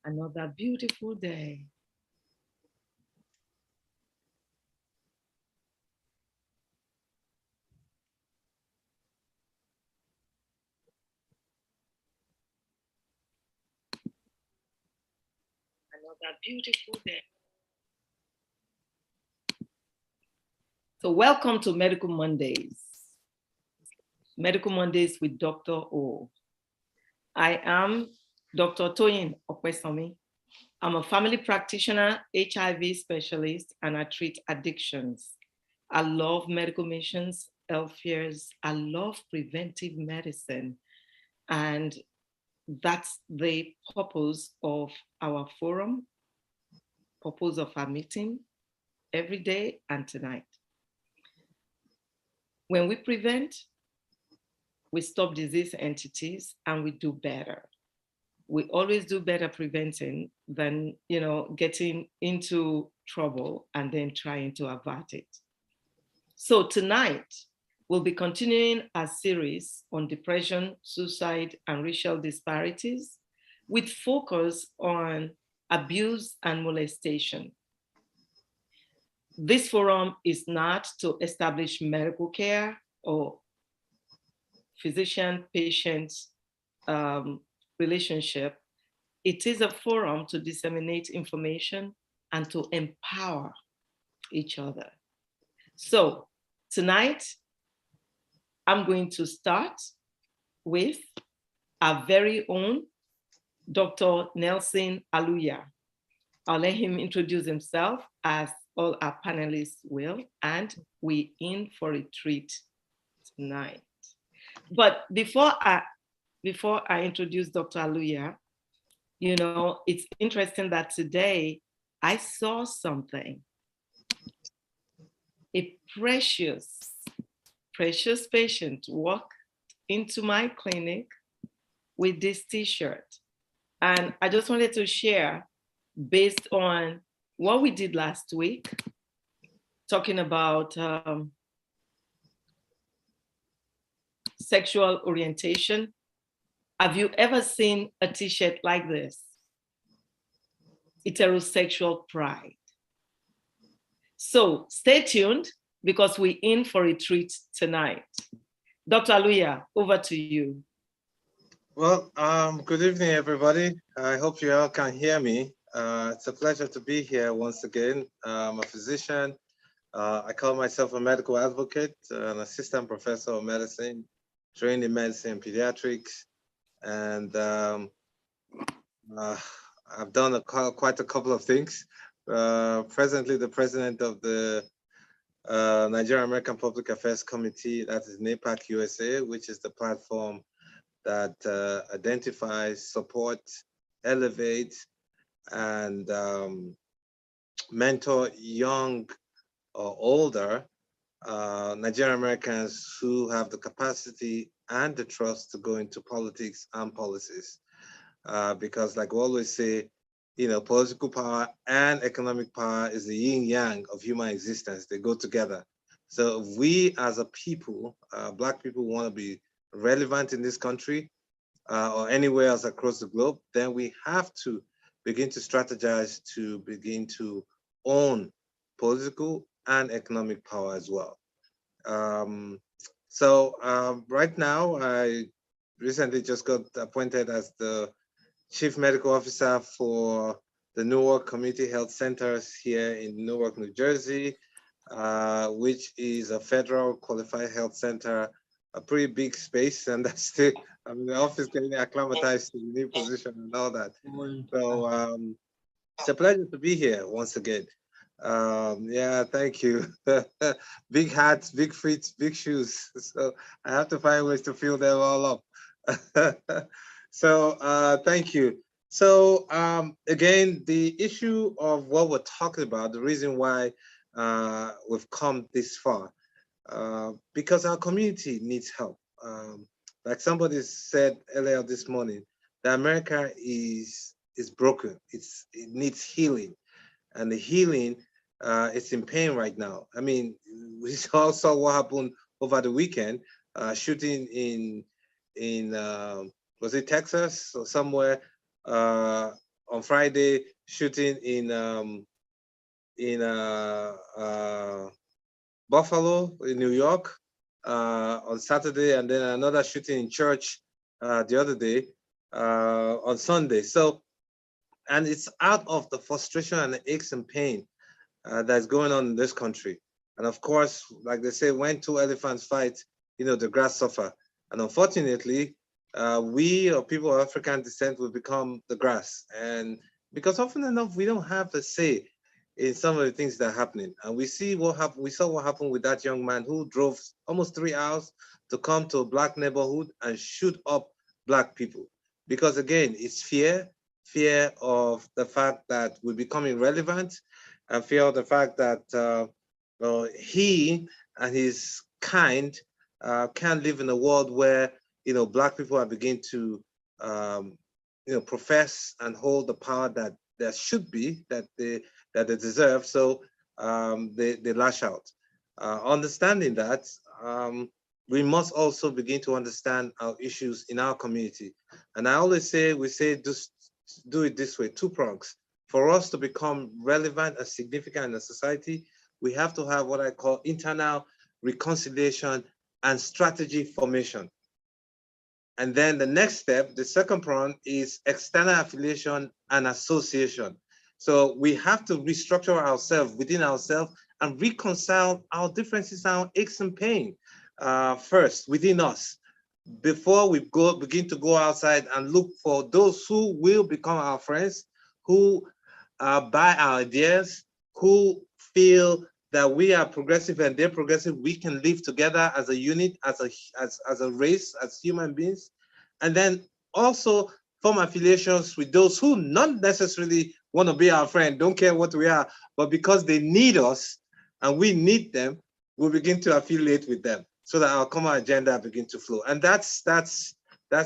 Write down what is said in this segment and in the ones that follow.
Another beautiful day. Another beautiful day. So welcome to Medical Mondays. Medical Mondays with Dr. O. I am Dr. Toyin Okwesomi. I'm a family practitioner, HIV specialist, and I treat addictions. I love medical missions, health fairs. I love preventive medicine. And that's the purpose of our forum, purpose of our meeting every day and tonight. When we prevent, we stop disease entities and we do better. We always do better preventing than, getting into trouble and then trying to avert it. So tonight, we'll be continuing our series on depression, suicide, and racial disparities with focus on abuse and molestation. This forum is not to establish medical care or physician-patient relationship. It is a forum to disseminate information and to empower each other. So tonight, I'm going to start with our very own Dr. Nelson Aluya. I'll let him introduce himself as all our panelists will, and we're in for a treat tonight. But before I introduce Dr. Aluya, it's interesting that today I saw something. A precious patient walked into my clinic with this t-shirt. And I just wanted to share, based on what we did last week, talking about sexual orientation. Have you ever seen a t-shirt like this? Heterosexual pride. So stay tuned because we're in for a treat tonight. Dr. Aluya, over to you. Well, good evening, everybody. I hope you all can hear me. It's a pleasure to be here once again. I'm a physician. I call myself a medical advocate, an assistant professor of medicine, trained in medicine and pediatrics. And I've done quite a couple of things. Presently, the president of the Nigerian American Public Affairs Committee, that is NAPAC USA, which is the platform that identifies, supports, elevates, and mentor young or older Nigerian Americans who have the capacity and the trust to go into politics and policies. Because like we always say, political power and economic power is the yin yang of human existence. They go together. So if we as a people, Black people, want to be relevant in this country or anywhere else across the globe, then we have to begin to strategize to begin to own political and economic power as well. Right now, I recently just got appointed as the Chief Medical Officer for the Newark Community Health Centers here in Newark, New Jersey, which is a federal qualified health center, a pretty big space, and that's still, the office getting acclimatized to the new position and all that. So it's a pleasure to be here once again. Yeah, thank you. Big hats, big feet, big shoes. So I have to find ways to fill them all up. So thank you. So again, the issue of what we're talking about, the reason why we've come this far, because our community needs help. Like somebody said earlier this morning, that America is broken. It needs healing, and the healing is in pain right now. I mean, we all saw what happened over the weekend, shooting in was it Texas or somewhere on Friday, shooting in Buffalo, in New York, on Saturday, and then another shooting in church the other day on Sunday. So, and it's out of the frustration and the aches and pain that's going on in this country. And of course, like they say, when two elephants fight, the grass suffer. And unfortunately, we or people of African descent will become the grass. And because often enough, we don't have a say in some of the things that are happening. And we see what happened. We saw what happened with that young man who drove almost 3 hours to come to a black neighborhood and shoot up black people. Because again, it's fear of the fact that we become irrelevant, and fear of the fact that he and his kind can't live in a world where black people are beginning to profess and hold the power that there should be, that they deserve. So they lash out. Understanding that, we must also begin to understand our issues in our community. And I always say, just do it this way, two prongs. For us to become relevant and significant in the society, we have to have what I call internal reconciliation and strategy formation. And then the next step, the second prong, is external affiliation and association. So we have to restructure ourselves within ourselves and reconcile our differences, our aches and pain first within us, before we begin to go outside and look for those who will become our friends, who buy our ideas, who feel that we are progressive and they're progressive. We can live together as a unit, as a race, as human beings, and then also form affiliations with those who not necessarily want to be our friend, don't care what we are, but because they need us and we need them, we'll begin to affiliate with them so that our common agenda begin to flow. And that's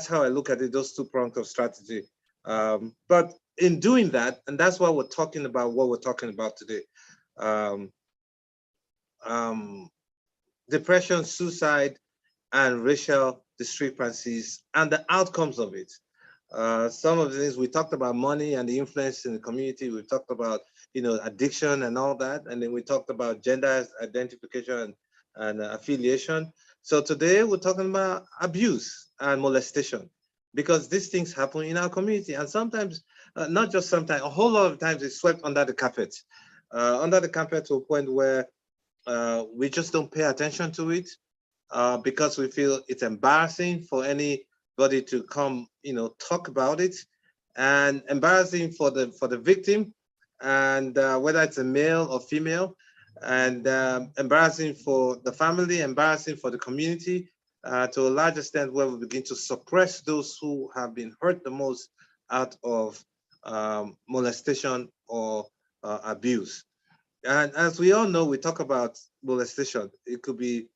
how I look at it, those two prongs of strategy. But in doing that, and that's why we're talking about what we're talking about today. Depression, suicide, and racial discrepancies and the outcomes of it. Some of the things we talked about, money and the influence in the community. We talked about, addiction and all that. And then we talked about gender identification and affiliation. So today we're talking about abuse and molestation, because these things happen in our community. And sometimes, not just sometimes, a whole lot of times it's swept under the carpet to a point where we just don't pay attention to it because we feel it's embarrassing for anybody to come, talk about it, and embarrassing for the victim, and whether it's a male or female, and embarrassing for the family, embarrassing for the community, to a large extent, where we begin to suppress those who have been hurt the most out of molestation or abuse. And as we all know, we talk about molestation. It could be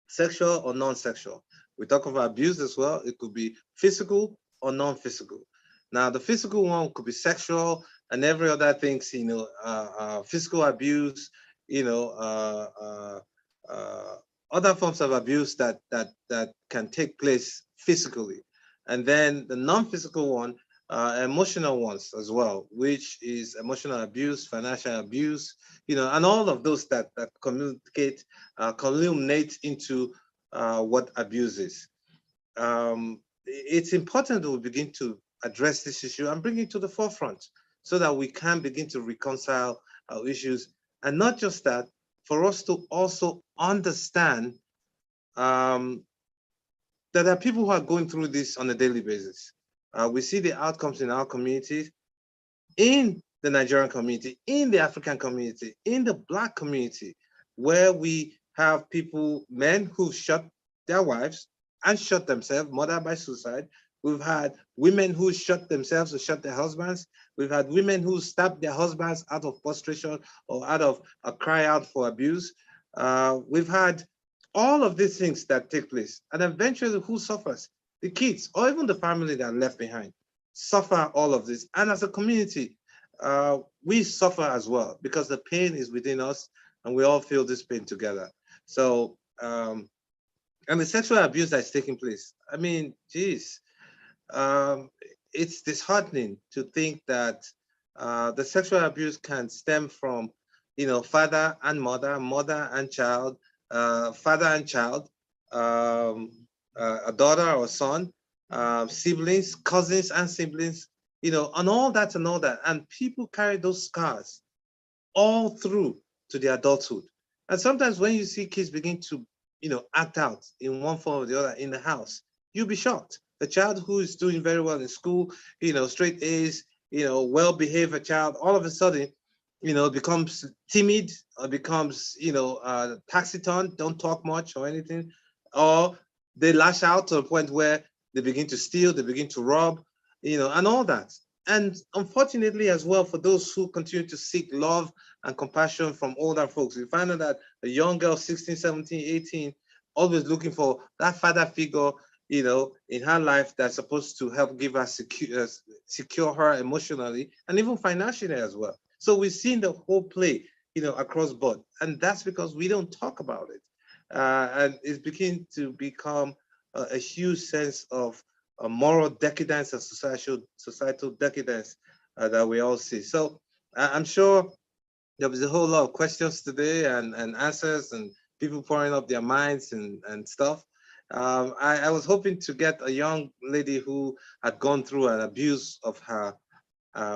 sexual or non-sexual. We talk about abuse as well. It could be physical or non-physical. Now, the physical one could be sexual and every other things, physical abuse, other forms of abuse that can take place physically. And then the non-physical one, emotional ones as well, which is emotional abuse, financial abuse, and all of those that communicate, culminate into what abuse is. It's important that we begin to address this issue and bring it to the forefront so that we can begin to reconcile our issues. And not just that, for us to also understand that there are people who are going through this on a daily basis. We see the outcomes in our communities, in the Nigerian community, in the African community, in the Black community, where we have people, men who shot their wives and shot themselves, murdered by suicide. We've had women who shot themselves or shot their husbands. We've had women who stabbed their husbands out of frustration or out of a cry out for abuse. We've had all of these things that take place. And eventually, who suffers? The kids or even the family that are left behind suffer all of this. And as a community, we suffer as well because the pain is within us and we all feel this pain together. So, and the sexual abuse that's taking place, I mean, geez, it's disheartening to think that the sexual abuse can stem from, father and mother, mother and child, father and child, um, a daughter or son, siblings, cousins and siblings, and all that and all that. And people carry those scars all through to their adulthood. And sometimes when you see kids begin to, act out in one form or the other in the house, you'll be shocked. A child who is doing very well in school, straight A's, well-behaved a child, all of a sudden, becomes timid or becomes, taciturn, don't talk much or anything, or they lash out to a point where they begin to steal, they begin to rob, and all that. And unfortunately, as well, for those who continue to seek love and compassion from older folks, we find out that a young girl, 16, 17, 18, always looking for that father figure, in her life that's supposed to help give her secure her emotionally and even financially as well. So we've seen the whole play, across board, and that's because we don't talk about it, and it's beginning to become a huge sense of moral decadence and societal decadence that we all see. So I'm sure there was a whole lot of questions today and answers and people pouring up their minds and stuff. I was hoping to get a young lady who had gone through an abuse of her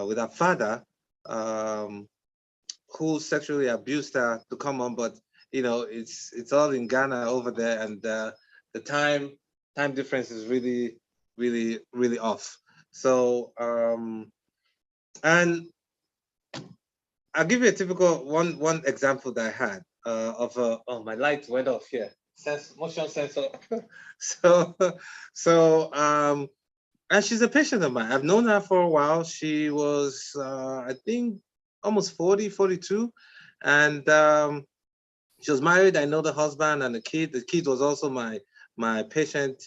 with her father, um, who sexually abused her, to come on, but it's all in Ghana over there, and the time difference is really, really, really off. So and I'll give you a typical one example that I had of oh, my light went off here. Motion sensor. so so and she's a patient of mine. I've known her for a while. She was I think almost 40, 42, and she was married. I know the husband and the kid. The kid was also my patient.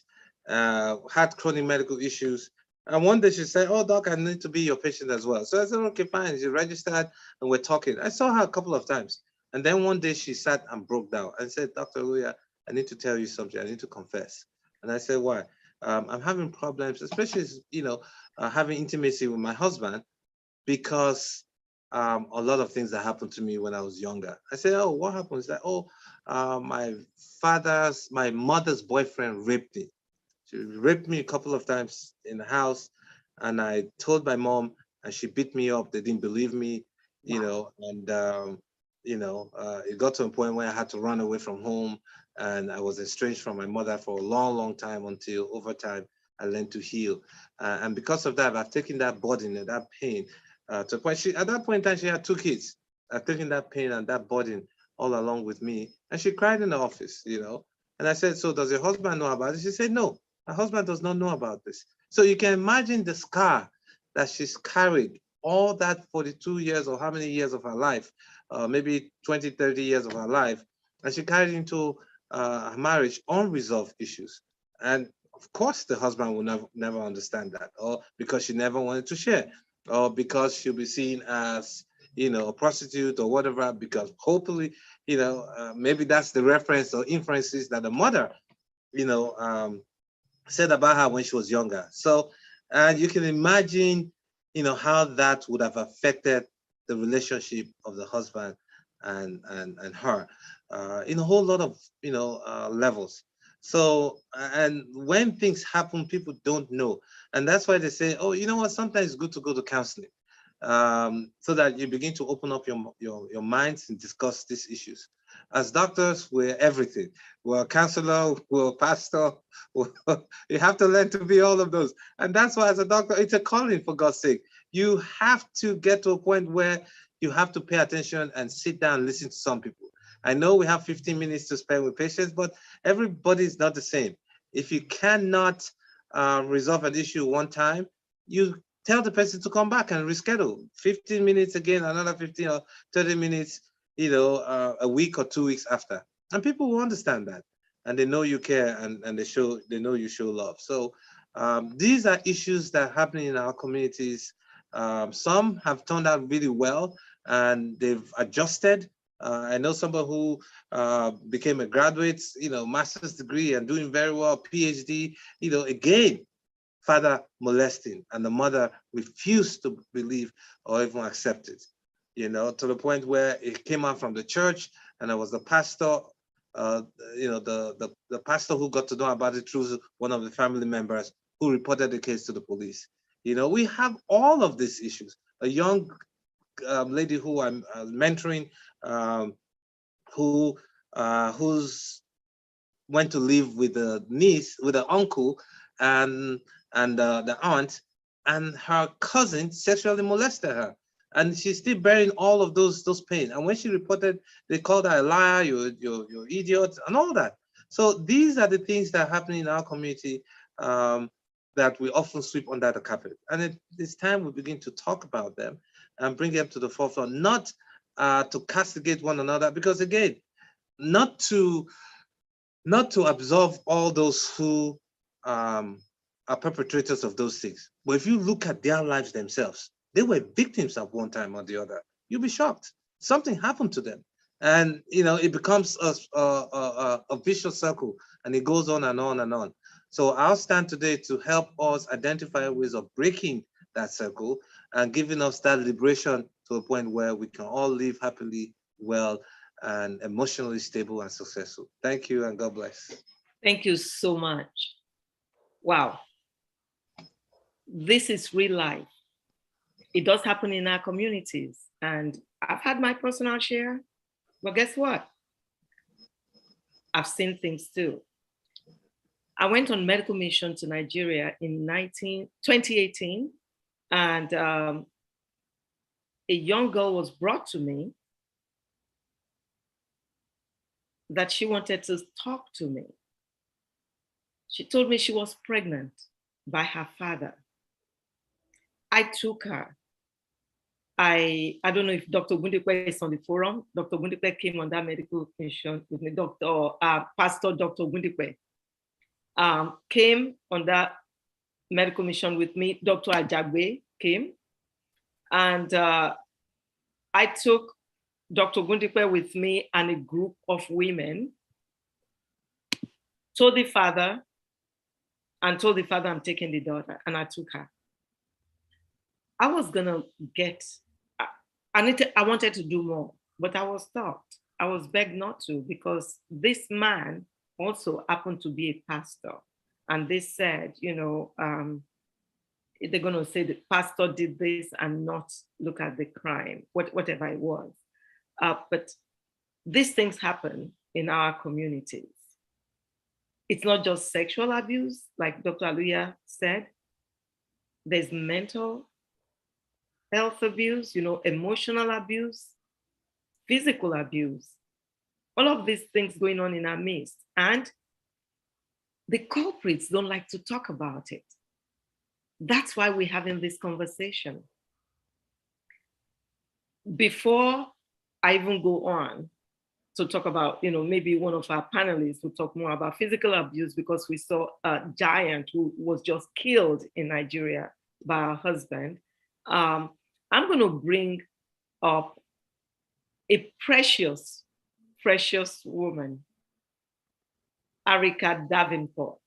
Had chronic medical issues. And one day she said, "Oh, doc, I need to be your patient as well." So I said, "Okay, fine." She registered, and we're talking. I saw her a couple of times, and then one day she sat and broke down and said, "Dr. Aluya, I need to tell you something. I need to confess." And I said, "Why?" "I'm having problems, especially having intimacy with my husband, because a lot of things that happened to me when I was younger." I said, "Oh, what happened?" Is that, "Oh, my mother's boyfriend raped me. She raped me a couple of times in the house, and I told my mom, and she beat me up. They didn't believe me, and it got to a point where I had to run away from home, and I was estranged from my mother for a long, long time, until over time I learned to heal. And because of that, I've taken that burden and that pain to a point. At that point in time, she had two kids. I've taken that pain and that burden all along with me, and she cried in the office, And I said, "So does your husband know about it?" She said, "No, her husband does not know about this." So you can imagine the scar that she's carried all that 42 years or how many years of her life, maybe 20, 30 years of her life, and she carried into her marriage unresolved issues. And of course, the husband will never understand that, or because she never wanted to share, or because she'll be seen as, a prostitute or whatever, because hopefully, maybe that's the reference or inferences that the mother, said about her when she was younger. So, and you can imagine, how that would have affected the relationship of the husband and her, in a whole lot of levels. So, and when things happen, people don't know, and that's why they say, "Oh, you know what? Sometimes it's good to go to counseling." So that you begin to open up your minds and discuss these issues. As doctors, we're everything. We're a counselor, we're a pastor. You have to learn to be all of those. And that's why, as a doctor, it's a calling, for God's sake. You have to get to a point where you have to pay attention and sit down and listen to some people. I know we have 15 minutes to spend with patients, but everybody is not the same. If you cannot resolve an issue one time, you tell the person to come back and reschedule 15 minutes again, another 15 or 30 minutes, a week or 2 weeks after. And people will understand that. And they know you care, and they know you show love. So these are issues that are happening in our communities. Some have turned out really well and they've adjusted. I know somebody who became a graduate, master's degree and doing very well, PhD, again, father molesting, and the mother refused to believe or even accept it, you know, to the point where it came out from the church, and it was the pastor, you know, the pastor who got to know about it through one of the family members who reported the case to the police. You know, we have all of these issues. A young lady who I'm mentoring, who's went to live with a niece, with an uncle, and the aunt, and her cousin sexually molested her, and she's still bearing all of those pain. And when she reported, they called her a liar, you're idiot, and all that. So these are the things that are happening in our community that we often sweep under the carpet. And it's time we begin to talk about them and bring them to the forefront, not to castigate one another, because again, not to absolve all those who are perpetrators of those things. But if you look at their lives themselves, they were victims at one time or the other. You'll be shocked. Something happened to them. And you know, it becomes a vicious circle, and it goes on and on and on. So I'll stand today to help us identify ways of breaking that circle and giving us that liberation to a point where we can all live happily, well, and emotionally stable and successful. Thank you, and God bless. Thank you so much. Wow. This is real life. It does happen in our communities, and I've had my personal share, but guess what? I've seen things too. I went on medical mission to Nigeria in 2018, and a young girl was brought to me that she wanted to talk to me. She told me she was pregnant by her father. I took her. I don't know if Dr. Gundikwe is on the forum. Dr. Gundikwe came on that medical mission with me. Pastor Dr. Gundikwe came on that medical mission with me. Dr. Ajagbe came. And I took Dr. Gundikwe with me and a group of women, told the father I'm taking the daughter, and I took her. I was gonna get, I wanted to do more, but I was stopped. I was begged not to, because this man also happened to be a pastor. And they said, you know, they're gonna say the pastor did this and not look at the crime, whatever it was. But these things happen in our communities. It's not just sexual abuse, like Dr. Aluya said. There's mental health abuse, you know, emotional abuse, physical abuse, all of these things going on in our midst. And the culprits don't like to talk about it. That's why we're having this conversation. Before I even go on to talk about, you know, maybe one of our panelists will talk more about physical abuse, because we saw a giant who was just killed in Nigeria by her husband. I'm going to bring up a precious woman, Arika Davenport,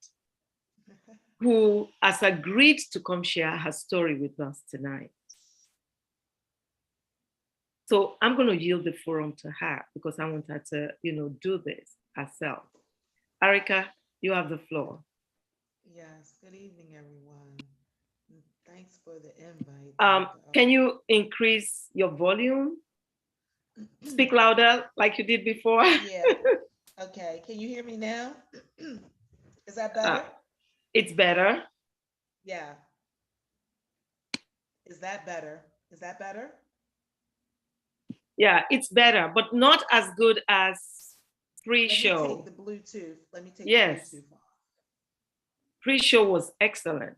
who has agreed to come share her story with us tonight. So I'm going to yield the forum to her, because I want her to, you know, do this herself. Arika, you have the floor. Yes, good evening, everyone. Thanks for the invite. Can you increase your volume? Speak louder like you did before. Yeah. Okay. Can you hear me now? Is that better? It's better. Yeah. Is that better? Is that better? Yeah, it's better, but not as good as pre-show. Let me take the Bluetooth. Let me take the Bluetooth off. Pre-show was excellent.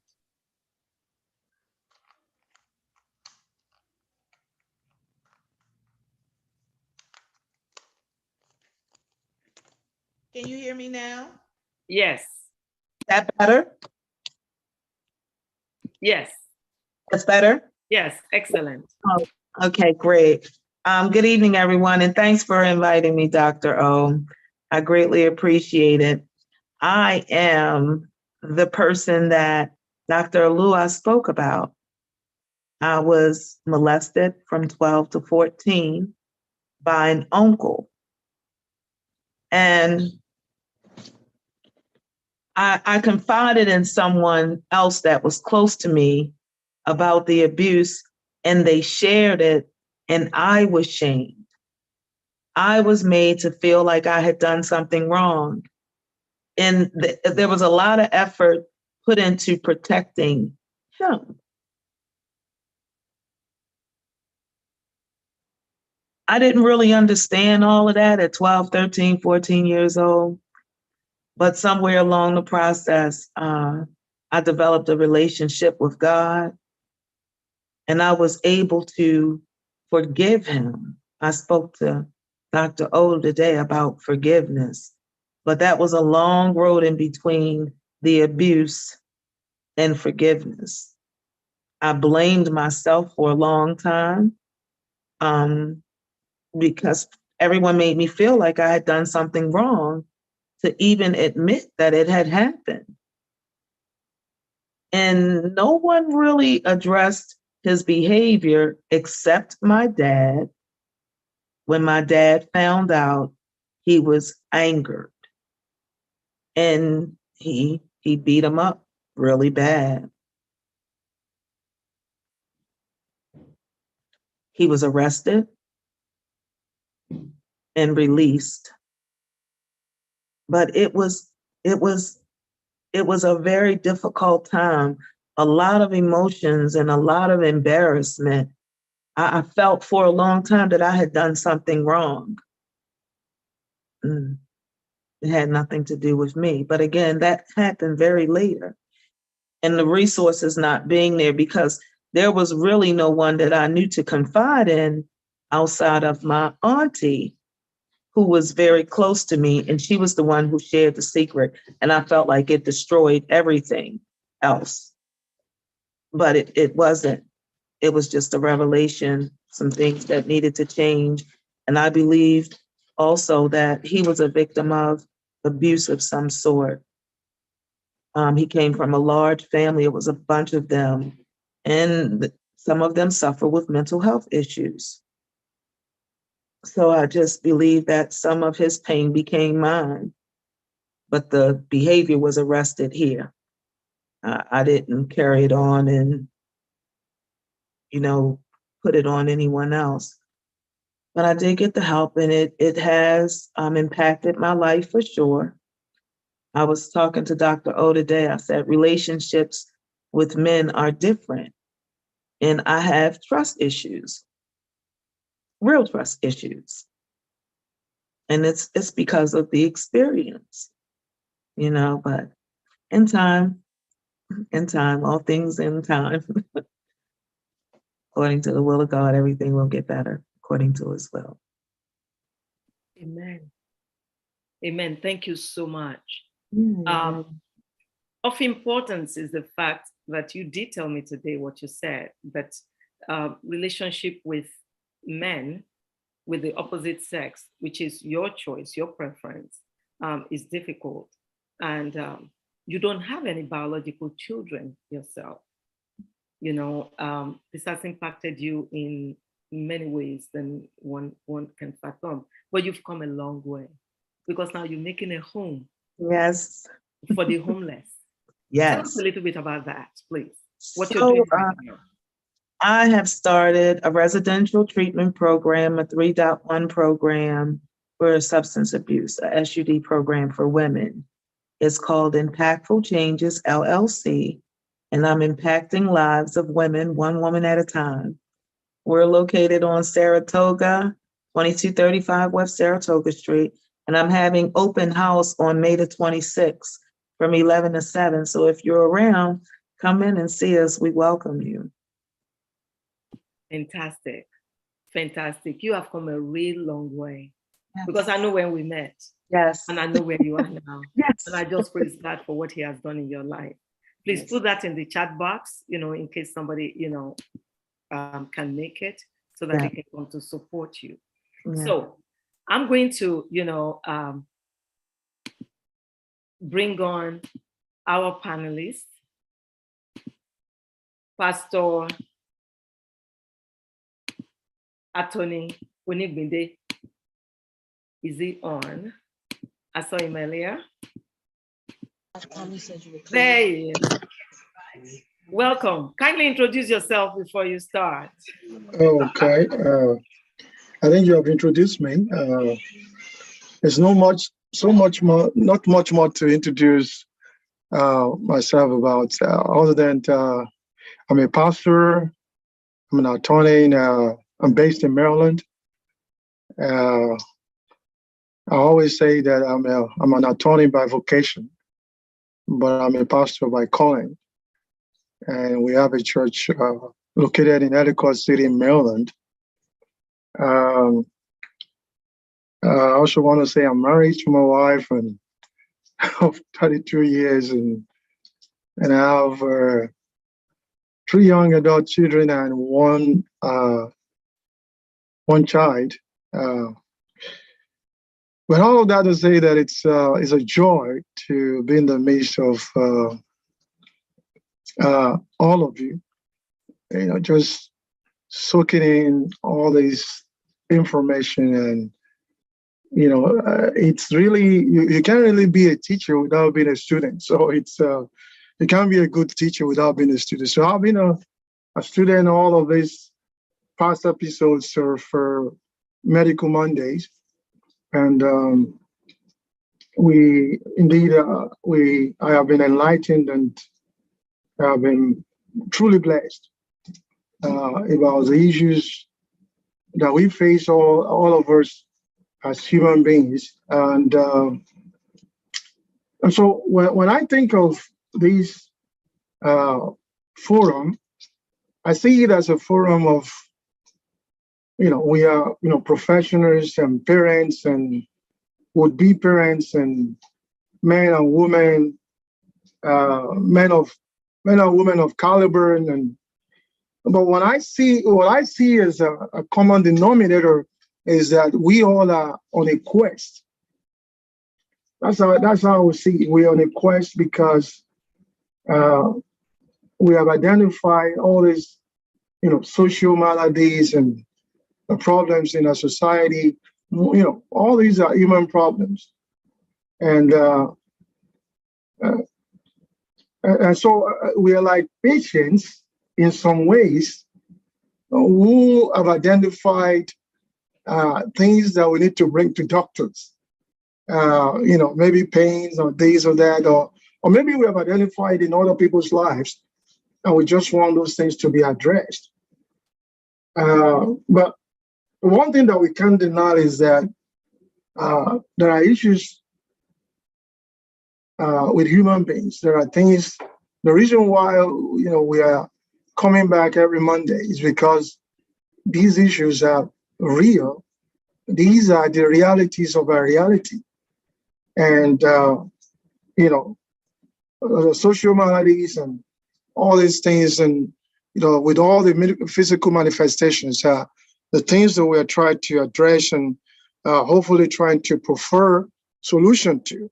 Can you hear me now? Yes. Is that better? Yes. That's better? Yes, excellent. Oh, okay, great. Good evening, everyone, and thanks for inviting me, Dr. O. I greatly appreciate it. I am the person that Dr. Aluya spoke about. I was molested from 12 to 14 by an uncle. And I confided in someone else that was close to me about the abuse, and they shared it, and I was shamed. I was made to feel like I had done something wrong. And there was a lot of effort put into protecting him. I didn't really understand all of that at 12, 13, 14 years old. But somewhere along the process, I developed a relationship with God, and I was able to forgive him. I spoke to Dr. O today about forgiveness, but that was a long road in between the abuse and forgiveness. I blamed myself for a long time because everyone made me feel like I had done something wrong to even admit that it had happened. And no one really addressed his behavior except my dad. When my dad found out, he was angered and he beat him up really bad. He was arrested and released. But it was a very difficult time, a lot of emotions and a lot of embarrassment. I felt for a long time that I had done something wrong. It had nothing to do with me. But again, that happened very later. And the resources not being there, because there was really no one that I knew to confide in outside of my auntie, who was very close to me. And she was the one who shared the secret. And I felt like it destroyed everything else. But it wasn't. It was just a revelation, some things that needed to change. And I believed also that he was a victim of abuse of some sort. He came from a large family. It was a bunch of them. And some of them suffer with mental health issues. So I just believe that some of his pain became mine. But the behavior was arrested here. I didn't carry it on and, put it on anyone else. But I did get the help, and it has impacted my life for sure. I was talking to Dr. O today. I said relationships with men are different, and I have trust issues, real trust issues, and it's because of the experience, But in time, all things in time. According to the will of God, everything will get better according to his will. Amen. Amen. Thank you so much. Of importance is the fact that you did tell me today what you said, that relationship with men with the opposite sex, which is your choice, your preference, is difficult. And you don't have any biological children yourself. This has impacted you in many ways than one can fathom. But you've come a long way, because now you're making a home. Yes. For the homeless. Yes. Tell us a little bit about that, please. What you're doing right now. I have started a residential treatment program, a 3.1 program for substance abuse, a SUD program for women. It's called Impactful Changes, LLC, and I'm impacting lives of women, one woman at a time. We're located on Saratoga, 2235 West Saratoga Street, and I'm having open house on May the 26th from 11 to 7. So if you're around, come in and see us. We welcome you. Fantastic. Fantastic. You have come a real long way. Yes. Because I know when we met. Yes. And I know where you are now. Yes. And I just praise God for what he has done in your life. Please yes. Put that in the chat box, in case somebody, can make it, so that they can come to support you. Yeah. So I'm going to, bring on our panelists. Pastor Attorney Onigbinde. Is he on? I saw him earlier. There he is. Welcome. Kindly introduce yourself before you start. Okay. I think you have introduced me. There's not much more to introduce myself about, other than I'm a pastor, I'm an attorney, I'm based in Maryland. I always say that I'm an attorney by vocation, but I'm a pastor by calling. And we have a church located in Ellicott City, Maryland. I also want to say I'm married to my wife and of 32 years, and I have 3 young adult children and one child. But all of that to say that it's a joy to be in the midst of all of you. Just soaking in all this information, and it's really you can't really be a teacher without being a student. So it's you can't be a good teacher without being a student. So I've been a student all of these past episodes for Medical Mondays, and I have been enlightened and I have been truly blessed about the issues that we face, all of us as human beings. And so when I think of this forum, I see it as a forum of, we are, professionals and parents and would-be parents and men and women, men and women of caliber. But what I see as a common denominator is that we all are on a quest. That's how we see it. We're on a quest because we have identified all these, social maladies and the problems in our society. All these are human problems, and so we are like patients in some ways who have identified things that we need to bring to doctors. Maybe pains or this or that, or maybe we have identified in other people's lives, and we just want those things to be addressed. But one thing that we can't deny is that there are issues with human beings. There are things. The reason why we are coming back every Monday is because these issues are real. These are the realities of our reality, and the social maladies and all these things, and with all the physical manifestations, the things that we are trying to address and hopefully trying to prefer solution to.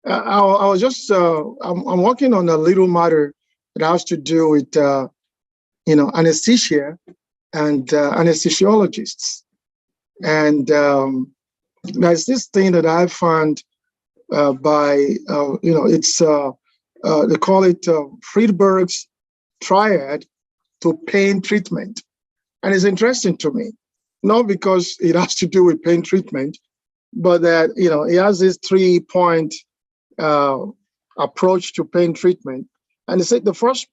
I was just I'm working on a little matter that has to do with anesthesia and anesthesiologists, and there's this thing that I found it's they call it Friedberg's triad to pain treatment. And it's interesting to me, not because it has to do with pain treatment, but that, it has this 3-point approach to pain treatment. And they said the first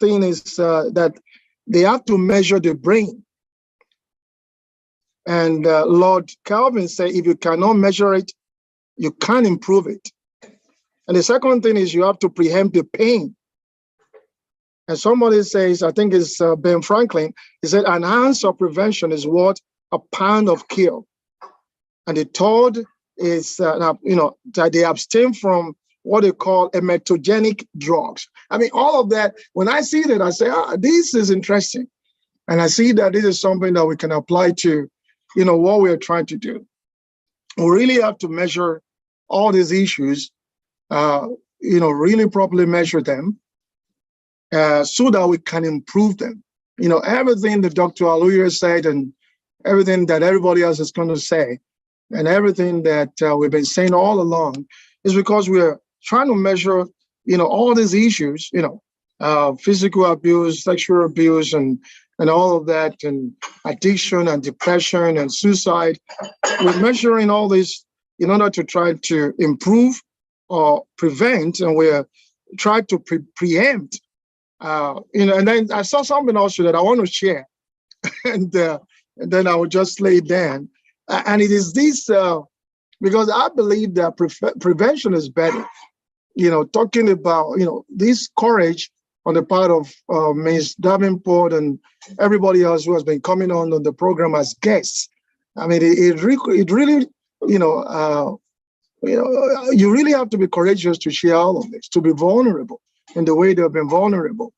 thing is that they have to measure the brain. And Lord Calvin said, if you cannot measure it, you can't improve it. And the second thing is you have to preempt the pain. And somebody says, I think it's Ben Franklin, he said, an ounce of prevention is worth a pound of cure. And the third is, that they abstain from what they call emetogenic drugs. I mean, all of that, when I see that, I say, this is interesting. And I see that this is something that we can apply to, what we are trying to do. We really have to measure all these issues, really properly measure them. so that we can improve them. You know, everything that Dr. Aluya said and everything that everybody else is going to say and everything that we've been saying all along is because we're trying to measure, you know, all these issues, you know, physical abuse, sexual abuse, and all of that, and addiction and depression and suicide. We're measuring all this in order to try to improve or prevent, and we're trying to preempt. You know, and then I saw something also that I want to share, and then I will just lay it down. And it is this, because I believe that prevention is better. You know, talking about, you know, this courage on the part of Ms. Davenport and everybody else who has been coming on the program as guests. I mean, it really, you know, you really have to be courageous to share all of this, to be vulnerable in the way they've been vulnerable.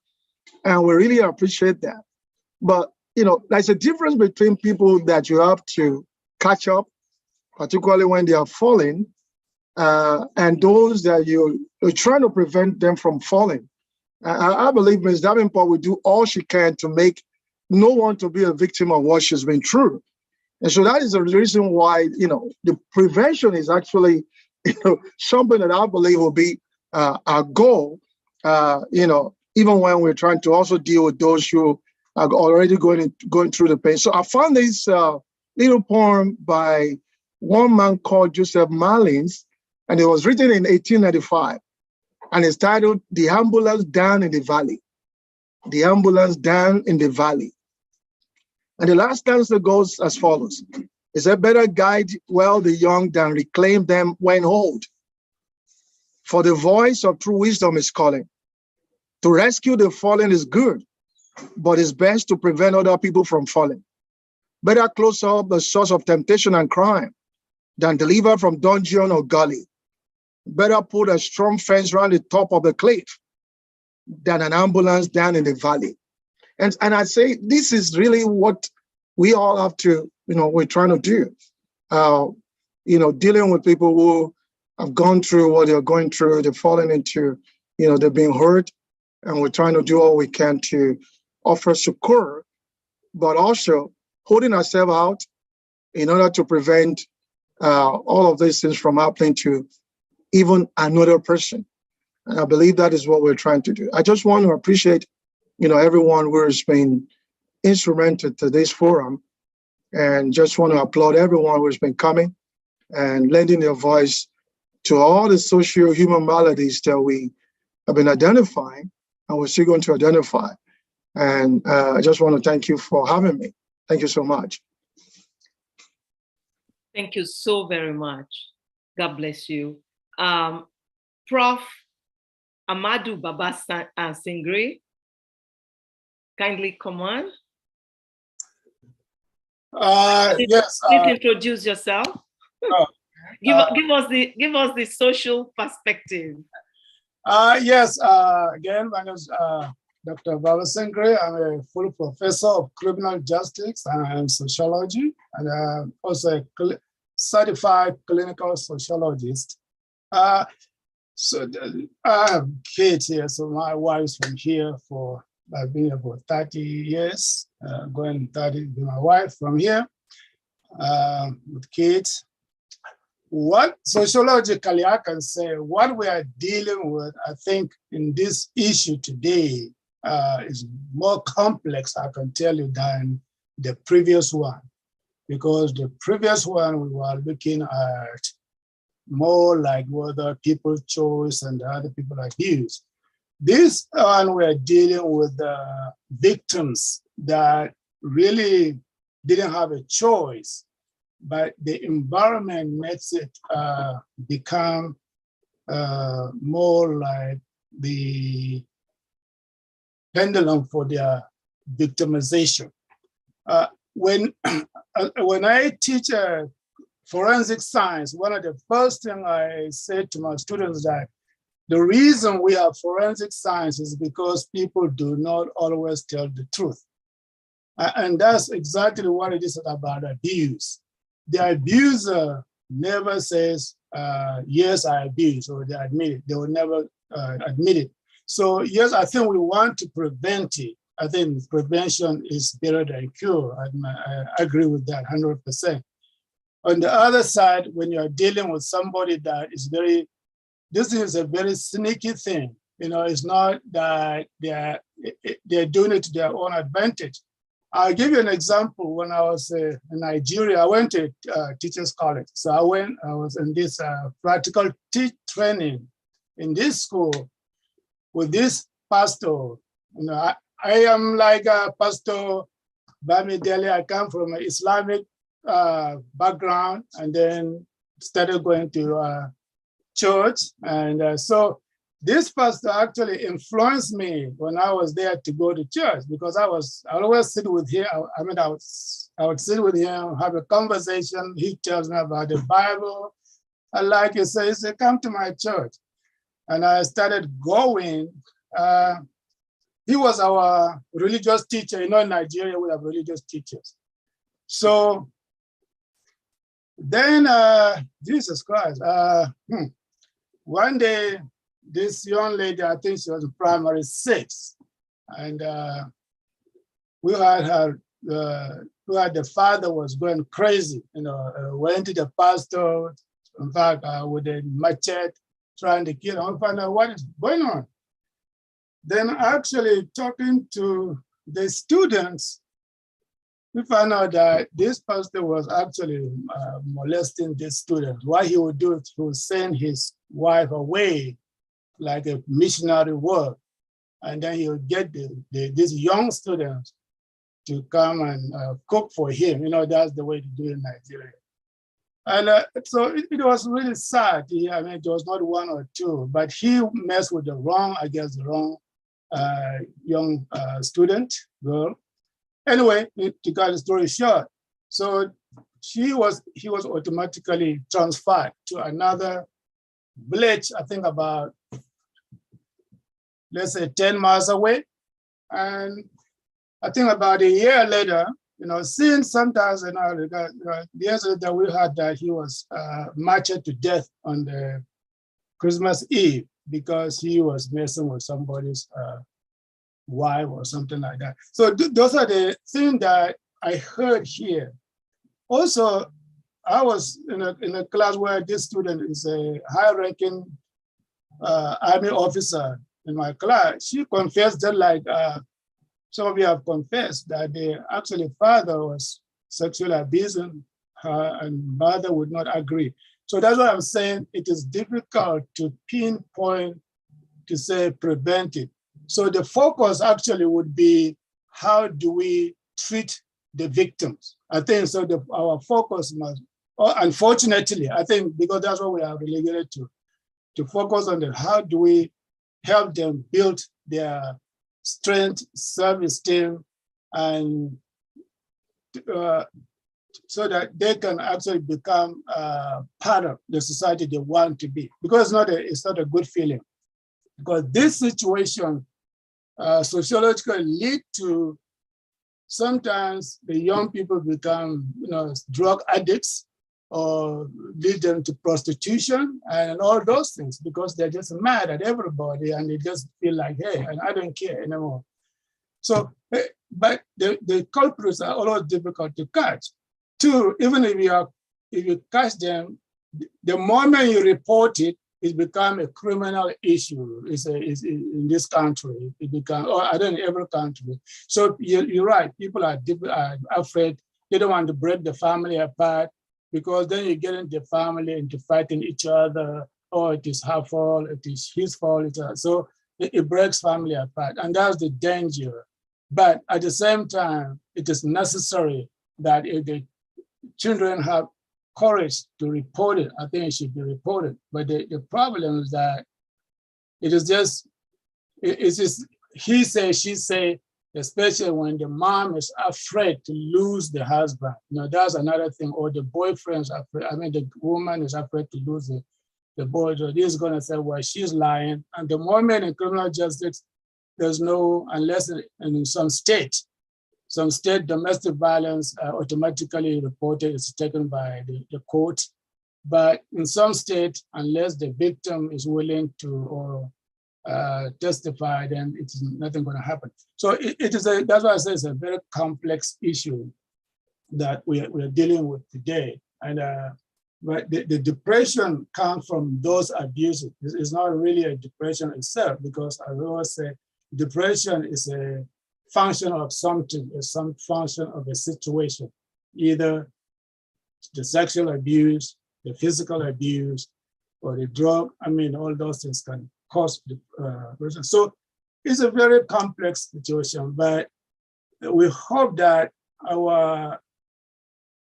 And we really appreciate that. But, you know, there's a difference between people that you have to catch up, particularly when they are falling, and those that you're trying to prevent them from falling. I believe Ms. Davenport will do all she can to make no one to be a victim of what she's been through. And so that is the reason why, you know, the prevention is actually, you know, something that I believe will be our goal, you know, even when we're trying to also deal with those who are already going through the pain. So I found this little poem by one man called Joseph Malins, and it was written in 1895. And it's titled, "The Ambulance Down in the Valley." The ambulance down in the valley. And the last stanza goes as follows. It's a better guide well the young than reclaim them when old. For the voice of true wisdom is calling. To rescue the fallen is good, but it's best to prevent other people from falling. Better close up the source of temptation and crime than deliver from dungeon or gully. Better put a strong fence around the top of the cliff than an ambulance down in the valley. And I say this is really what we all have to, you know, we're trying to do. You know, dealing with people who have gone through what they're going through, they're falling into, you know, they're being hurt, and we're trying to do all we can to offer succor, but also holding ourselves out in order to prevent all of these things from happening to even another person. And I believe that is what we're trying to do. I just want to appreciate, you know, everyone who has been instrumental to this forum, and just want to applaud everyone who has been coming and lending their voice to all the social human maladies that we have been identifying and we're still going to identify. And I just want to thank you for having me. Thank you so much. Thank you so very much. God bless you. Prof. Ahmadu Baba-Singhri, kindly come on. Yes. Please introduce yourself. Give us the social perspective. Yes. Again, my name is Dr. Baba-Singhri. I'm a full professor of criminal justice and sociology, and also a certified clinical sociologist. So I have kids here. So my wife's from here I've been here for 30 years, going 30 with my wife from here with kids. What sociologically I can say, what we are dealing with, I think in this issue today is more complex, I can tell you, than the previous one. Because the previous one we were looking at more like whether people chose and other people abuse. This one we're dealing with victims that really didn't have a choice, but the environment makes it become more like the pendulum for their victimization. When I teach forensic science, one of the first things I say to my students that the reason we have forensic science is because people do not always tell the truth. And that's exactly what it is about abuse. The abuser never says, yes, I abuse, or they admit it. They will never admit it. So yes, I think we want to prevent it. I think prevention is better than cure. I agree with that 100%. On the other side, when you're dealing with somebody that is this is a very sneaky thing. You know, it's not that they're doing it to their own advantage. I'll give you an example. When I was in Nigeria, I went to teachers college. So I was in this practical training in this school with this pastor. You know, I am like a Pastor Bamidele. I come from an Islamic background and then started going to church. And so this pastor actually influenced me when I was there to go to church, because I always sit with him. I would sit with him, have a conversation. He tells me about the Bible. I like it, so he said, come to my church. And I started going. He was our religious teacher. You know, in Nigeria, we have religious teachers. So then, Jesus Christ, one day, this young lady, I think she was in primary 6, and we had the father was going crazy, you know, went to the pastor, in fact, with a machete, trying to kill him, find out what is going on. Then actually talking to the students, we found out that this pastor was actually molesting this student. What he would do is he would send his wife away like a missionary work. And then he would get these young students to come and cook for him. You know, that's the way to do it in Nigeria. And so it was really sad. I mean, it was not one or two, but he messed with the wrong young student, girl. Anyway, to cut the story short, so he was automatically transferred to another village, I think about, let's say 10 miles away. And I think about a year later, you know, since sometimes, you know, years later we heard that he was marched to death on the Christmas Eve because he was messing with somebody's wife or something like that. So those are the things that I heard here. Also, I was in a class where this student is a high-ranking army officer in my class. She confessed that, like some of you have confessed, that the actually father was sexually abusing her and mother would not agree. So that's what I'm saying. It is difficult to pinpoint to say prevent it. So the focus actually would be, how do we treat the victims? I think so. Our focus must, unfortunately, I think because that's what we are relegated to focus on how do we help them build their strength, self-esteem, and so that they can actually become part of the society they want to be. Because it's not a good feeling. Because this situation sociologically lead to sometimes the young people become, you know, drug addicts, or lead them to prostitution and all those things, because they're just mad at everybody and they just feel like, hey, and I don't care anymore. So, but the culprits are always difficult to catch. Two, even if you catch them, the moment you report it, it becomes a criminal issue. It's in this country. It becomes, or I don't know, every country. So you're right. People are afraid. They don't want to break the family apart, because then you get into the family into fighting each other. Or it is her fault. It is his fault. So it breaks family apart, and that's the danger. But at the same time, it is necessary that if the children have courage to report it, I think it should be reported. But the problem is that it is just he say, she say, especially when the mom is afraid to lose the husband. You know, that's another thing. Or the boyfriend's afraid. I mean, the woman is afraid to lose the boy. So he's gonna say, well, she's lying. And the moment in criminal justice, there's no, unless in some state domestic violence automatically reported, is taken by the court. But in some state, unless the victim is willing to, or testify, then it's nothing going to happen. So that's why I say it's a very complex issue that we are dealing with today. And but the depression comes from those abuses. It's not really a depression itself, because I always say depression is a function of something, is some function of a situation, either the sexual abuse, the physical abuse, or the drug. I mean, all those things can cause depression. So it's a very complex situation, but we hope that our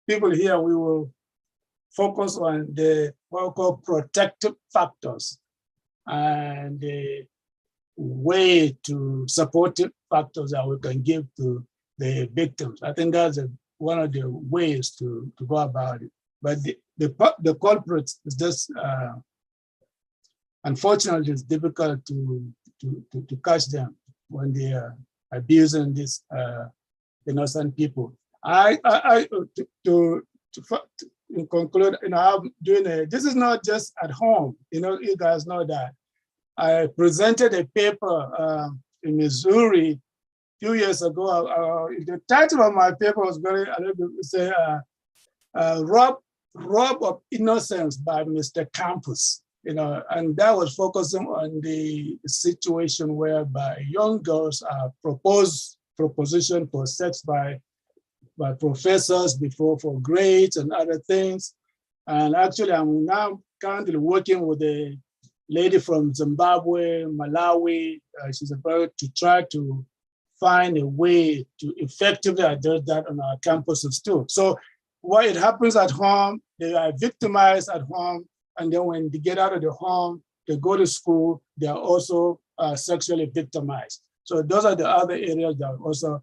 people here, we will focus on the what we call protective factors and the way to supportive factors that we can give to the victims. I think that's one of the ways to go about it. But the culprits is just, unfortunately, it's difficult to catch them when they are abusing these innocent people. To conclude, I'm doing this is not just at home. You guys know that. I presented a paper in Missouri a few years ago. The title of my paper was Rob of Innocence by Mr. Campus. And that was focusing on the situation whereby young girls are proposition for sex by professors before for grades and other things. And actually, I'm now currently working with a lady from Zimbabwe, Malawi. She's about to try to find a way to effectively address that on our campuses too. So what it happens at home, they are victimized at home, and then when they get out of the home, they go to school, they are also sexually victimized. So those are the other areas that are also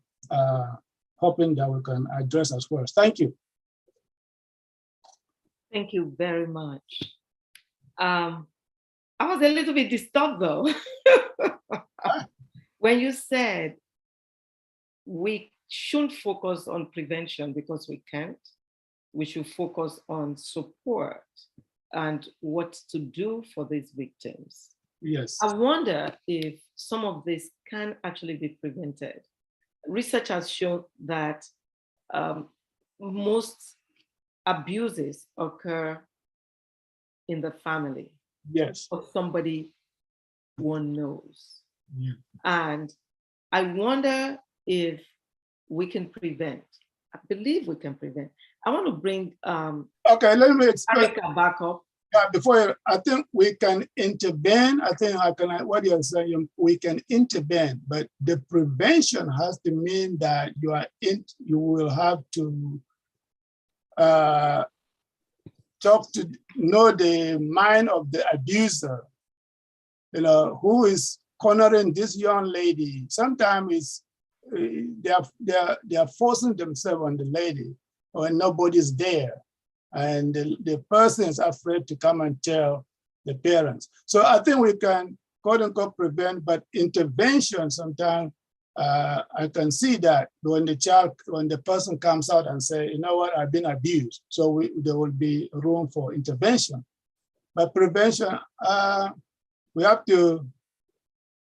hoping that we can address as well. Thank you. Thank you very much. I was a little bit disturbed though, when you said we shouldn't focus on prevention because we can't. We should focus on support and what to do for these victims. Yes. I wonder if some of this can actually be prevented. Research has shown that most abuses occur in the family. Yes. Of somebody one knows. Yeah. And I wonder if we can prevent. I believe we can prevent. I want to bring okay, let me explain. Arika back up. Before, I think we can intervene. I think what you're saying, we can intervene, but the prevention has to mean that you will have to know the mind of the abuser, who is cornering this young lady. Sometimes they are forcing themselves on the lady when nobody's there. And the person is afraid to come and tell the parents. So I think we can, quote unquote, prevent, but intervention sometimes, I can see that when the person comes out and say, you know what, I've been abused. So there will be room for intervention. But prevention, we have to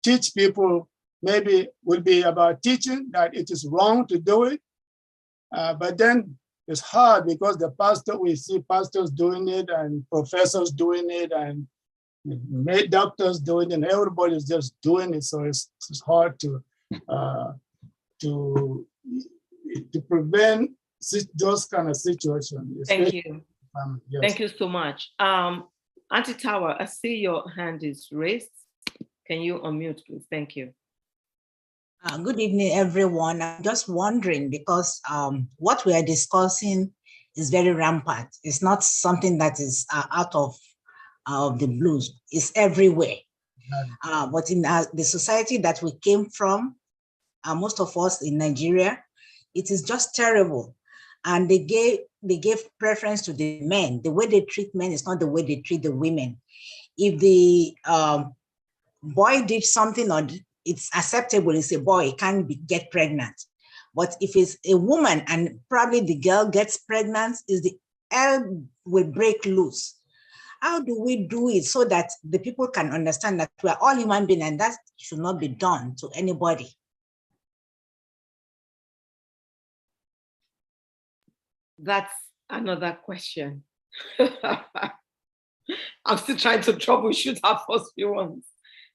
teach people, maybe will be about teaching that it is wrong to do it. But then it's hard because we see pastors doing it and professors doing it and doctors doing it, and everybody's just doing it. So it's hard to prevent those kind of situations. Thank you. Yes. Thank you so much. Auntie Tawa, I see your hand is raised. Can you unmute, please? Thank you. Good evening, everyone. I'm just wondering because what we are discussing is very rampant. It's not something that is out of the blues. It's everywhere. But in the society that we came from, most of us in Nigeria, it is just terrible. And they gave preference to the men. The way they treat men is not the way they treat the women. If the boy did something or it's acceptable, it's a boy, it can't get pregnant. But if it's a woman and probably the girl gets pregnant, the hell will break loose. How do we do it so that the people can understand that we are all human beings and that should not be done to anybody? That's another question. I'm still trying to troubleshoot our first few ones.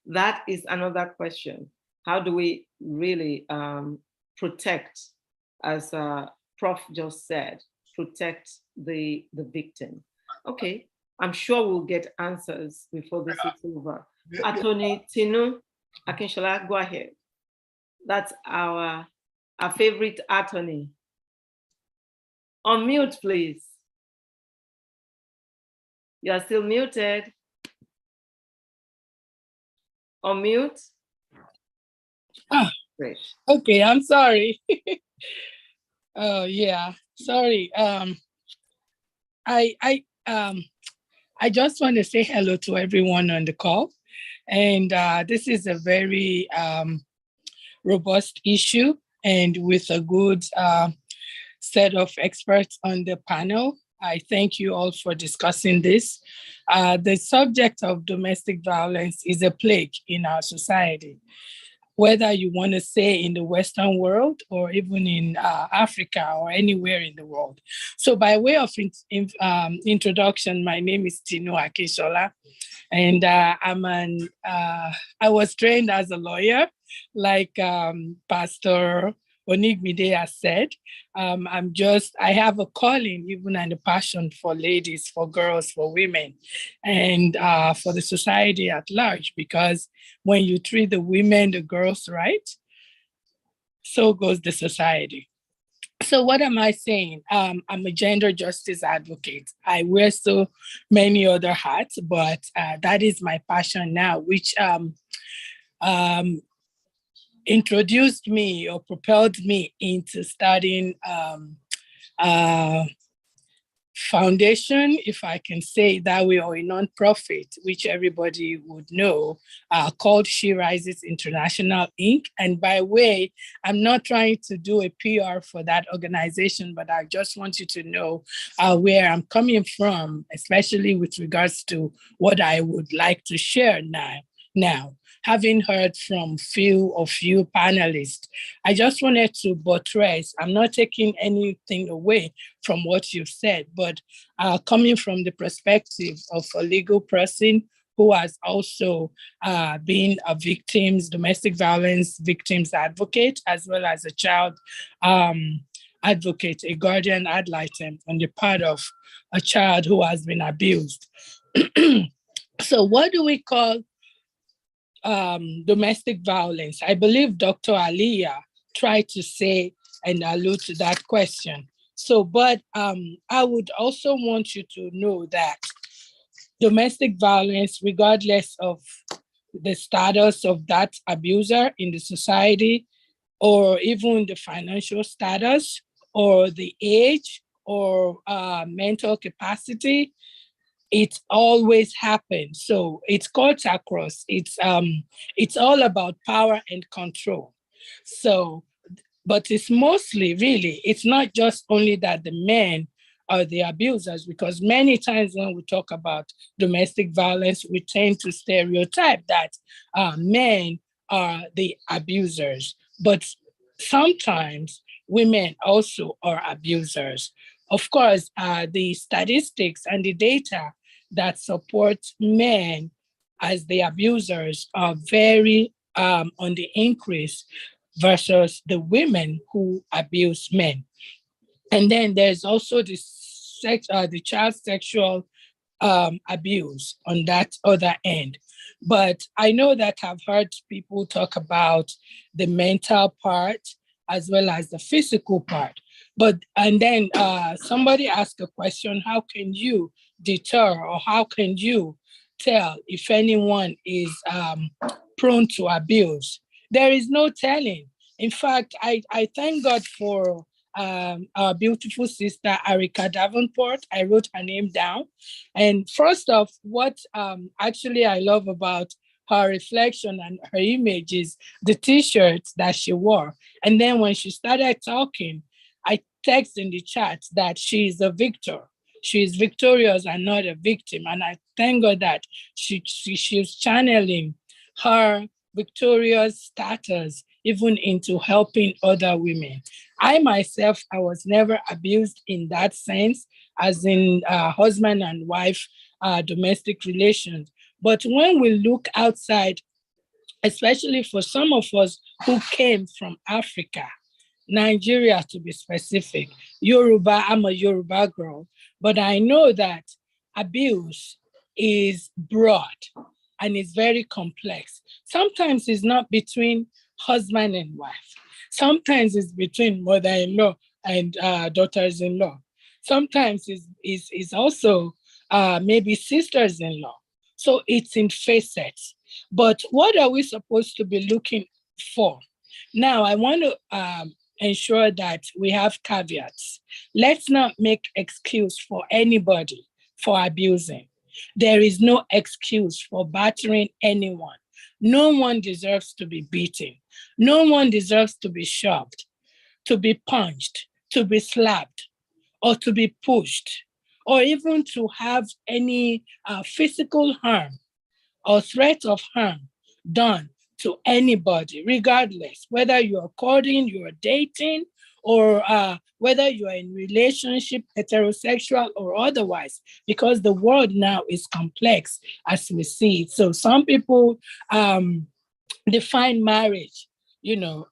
That is another question. How do we really protect, as Prof just said, protect the victim? Okay, I'm sure we'll get answers before this is over. Attorney Tinu Akinshola, go ahead. That's our favorite attorney. Unmute, please. You are still muted. Unmute. Ah, great. Okay, I'm sorry. Oh yeah, sorry. I just want to say hello to everyone on the call, and this is a very robust issue, and with a good set of experts on the panel. I thank you all for discussing this. The subject of domestic violence is a plague in our society, whether you want to say in the Western world or even in Africa or anywhere in the world. So by way of introduction, my name is Tinu Akinshola, and I was trained as a lawyer, like Pastor Onigbinde has said. I have a calling, even and a passion for ladies, for girls, for women, and for the society at large, because when you treat the women, the girls right, so goes the society. So what am I saying? I'm a gender justice advocate. I wear so many other hats, but that is my passion now, which introduced me or propelled me into starting foundation, if I can say that way, or a nonprofit, which everybody would know, called She Rises International Inc. And by way, I'm not trying to do a PR for that organization, but I just want you to know where I'm coming from, especially with regards to what I would like to share now. Having heard from few panelists, I just wanted to buttress. I'm not taking anything away from what you've said, but coming from the perspective of a legal person who has also been a domestic violence victims advocate, as well as a child advocate, a guardian ad litem on the part of a child who has been abused. So what do we call domestic violence? I believe Dr. Aluya tried to say and allude to that question. So, but I would also want you to know that domestic violence, regardless of the status of that abuser in the society, or even the financial status, or the age, or mental capacity, it always happens. So it cuts across. It's all about power and control. So, but it's mostly really, it's not just only that the men are the abusers, because many times when we talk about domestic violence, we tend to stereotype that men are the abusers. But sometimes women also are abusers. Of course, the statistics and the data that support men as the abusers are very on the increase versus the women who abuse men. And then there's also the child sexual abuse on that other end. But I know that I've heard people talk about the mental part as well as the physical part. And then somebody asked a question, how can you deter, or how can you tell if anyone is prone to abuse? There is no telling. In fact, I thank God for our beautiful sister, Arika Davenport. I wrote her name down. And first off, what actually I love about her reflection and her image is the t-shirts that she wore. And then when she started talking, I text in the chat that she is a victor. She is victorious and not a victim. And I thank God that she's channeling her victorious status even into helping other women. I myself, I was never abused in that sense, as in husband and wife domestic relations. But when we look outside, especially for some of us who came from Africa, Nigeria to be specific, Yoruba, I'm a Yoruba girl, but I know that abuse is broad and it's very complex. Sometimes it's not between husband and wife. Sometimes it's between mother-in-law and daughters-in-law. Sometimes it's also maybe sisters-in-law. So it's in facets. But what are we supposed to be looking for? Now, I want to ensure that we have caveats. Let's not make excuse for anybody for abusing. There is no excuse for battering anyone. No one deserves to be beaten. No one deserves to be shoved, to be punched, to be slapped, or to be pushed, or even to have any physical harm or threat of harm done to anybody, regardless, whether you're courting, you're dating, or whether you're in relationship, heterosexual or otherwise, because the world now is complex as we see it. So some people define marriage,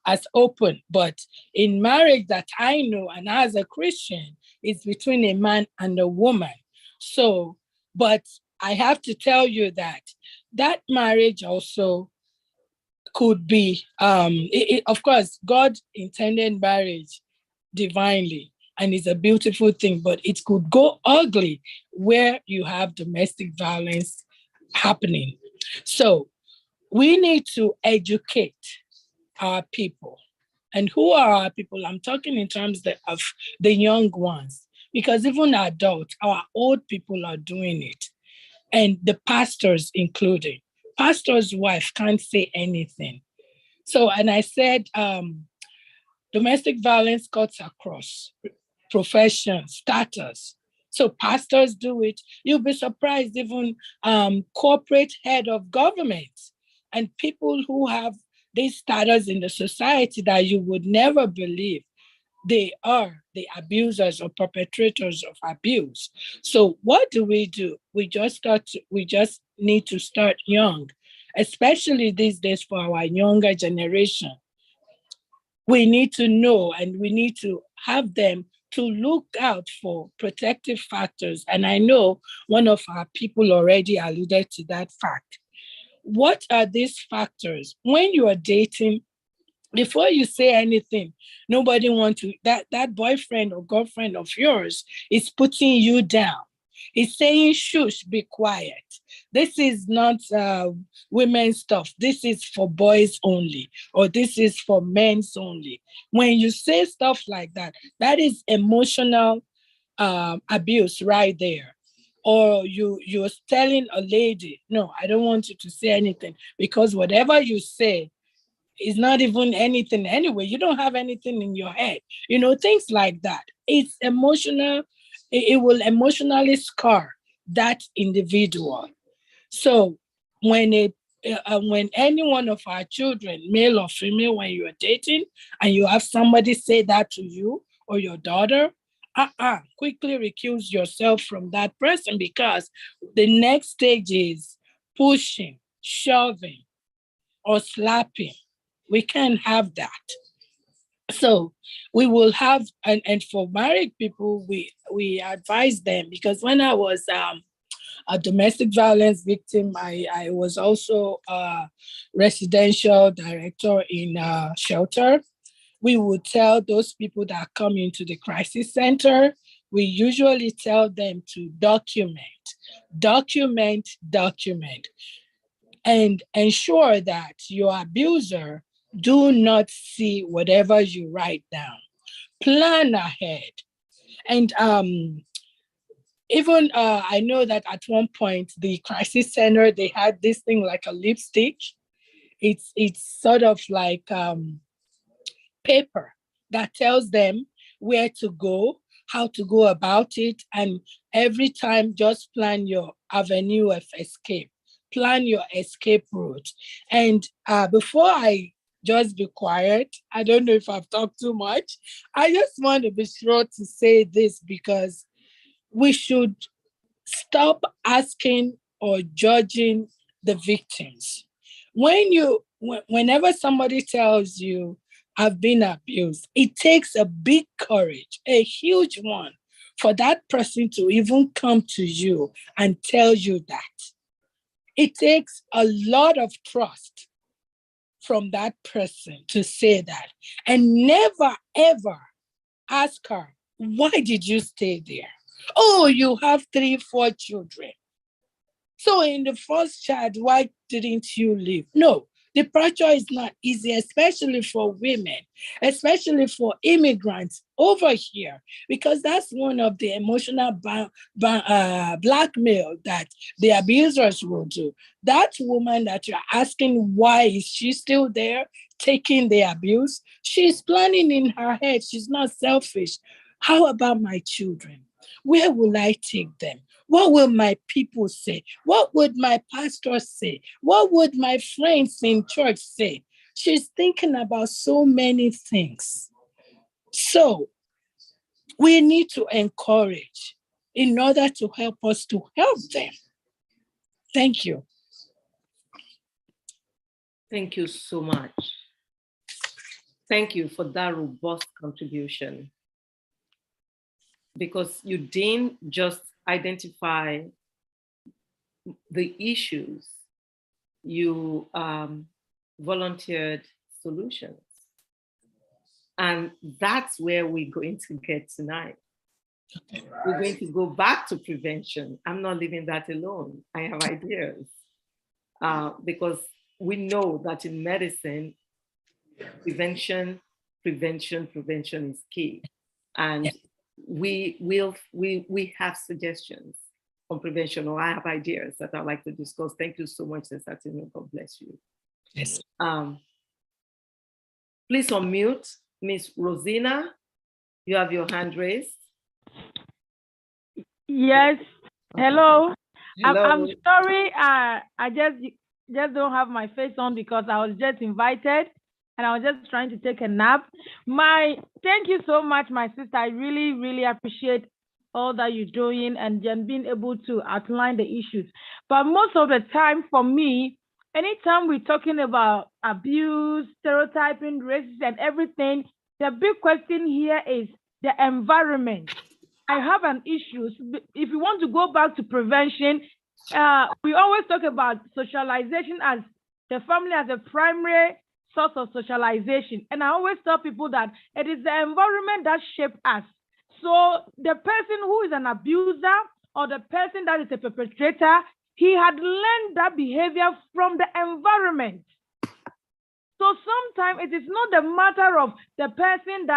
as open, but in marriage that I know, and as a Christian, it's between a man and a woman. So, but I have to tell you that marriage also could be, of course, God intended marriage divinely, and it's a beautiful thing, but it could go ugly where you have domestic violence happening. So we need to educate our people. And who are our people? I'm talking in terms of the young ones, because even adults, our old people are doing it. And the pastors included. Pastor's wife can't say anything. So, and I said, domestic violence cuts across profession, status. So pastors do it. You'll be surprised, even corporate head of government and people who have this status in the society that you would never believe they are the abusers or perpetrators of abuse. So what do? We just need to start young, especially these days for our younger generation. We need to know, and we need to have them to look out for protective factors. And I know one of our people already alluded to that fact. What are these factors? When you are dating, before you say anything, nobody wants to, that boyfriend or girlfriend of yours is putting you down. He's saying, shush, be quiet. This is not women's stuff. This is for boys only, or this is for men's only. When you say stuff like that, that is emotional abuse right there. Or you're telling a lady, no, I don't want you to say anything, because whatever you say is not even anything anyway. You don't have anything in your head. Things like that. It's emotional. It will emotionally scar that individual. So when any one of our children, male or female, when you are dating and you have somebody say that to you or your daughter, quickly recuse yourself from that person, because the next stage is pushing, shoving, or slapping. We can't have that. So we will have, and for married people, we advise them, because when I was a domestic violence victim, I was also a residential director in a shelter. We would tell those people that come into the crisis center, we usually tell them to document, and ensure that your abuser do not see whatever you write down. Plan ahead. And even I know that at one point, the crisis center, they had this thing like a lipstick. It's sort of like paper that tells them where to go, how to go about it. And every time, just plan your avenue of escape, plan your escape route. And before I just be quiet, I don't know if I've talked too much. I just want to be sure to say this, because we should stop asking or judging the victims. Whenever somebody tells you, I've been abused, it takes a big courage, a huge one, for that person to even come to you and tell you that. It takes a lot of trust from that person to say that. And never, ever ask her, why did you stay there? Oh, you have 3, 4 children. So in the first child, why didn't you leave? No, departure is not easy, especially for women, especially for immigrants over here, because that's one of the emotional blackmail that the abusers will do. That woman that you're asking, why is she still there taking the abuse? She's planning in her head. She's not selfish. How about my children? Where will I take them? What will my people say? What would my pastor say? What would my friends in church say? She's thinking about so many things. So we need to encourage in order to help us to help them. Thank you. Thank you so much. Thank you for that robust contribution, because you didn't just identify the issues, you volunteered solutions. And that's where we're going to get tonight. We're going to go back to prevention. I'm not leaving that alone. I have ideas, because we know that in medicine, prevention is key. And we have suggestions on prevention, or I have ideas that I'd like to discuss. Thank you so much, Sesatino. God bless you. Yes. Please unmute. Miss Rosina, you have your hand raised. Yes. Hello. Hello. I'm sorry. I just don't have my face on because I was just invited and I was just trying to take a nap. Thank you so much, my sister. I really, really appreciate all that you're doing and then being able to outline the issues. But most of the time for me, anytime we're talking about abuse, stereotyping, racism, and everything, the big question here is the environment. I have an issue. If you want to go back to prevention, we always talk about socialization as the family as a primary source of socialization. And I always tell people that it is the environment that shapes us. So the person who is an abuser or the person that is a perpetrator, he had learned that behavior from the environment. So sometimes it is not the matter of the person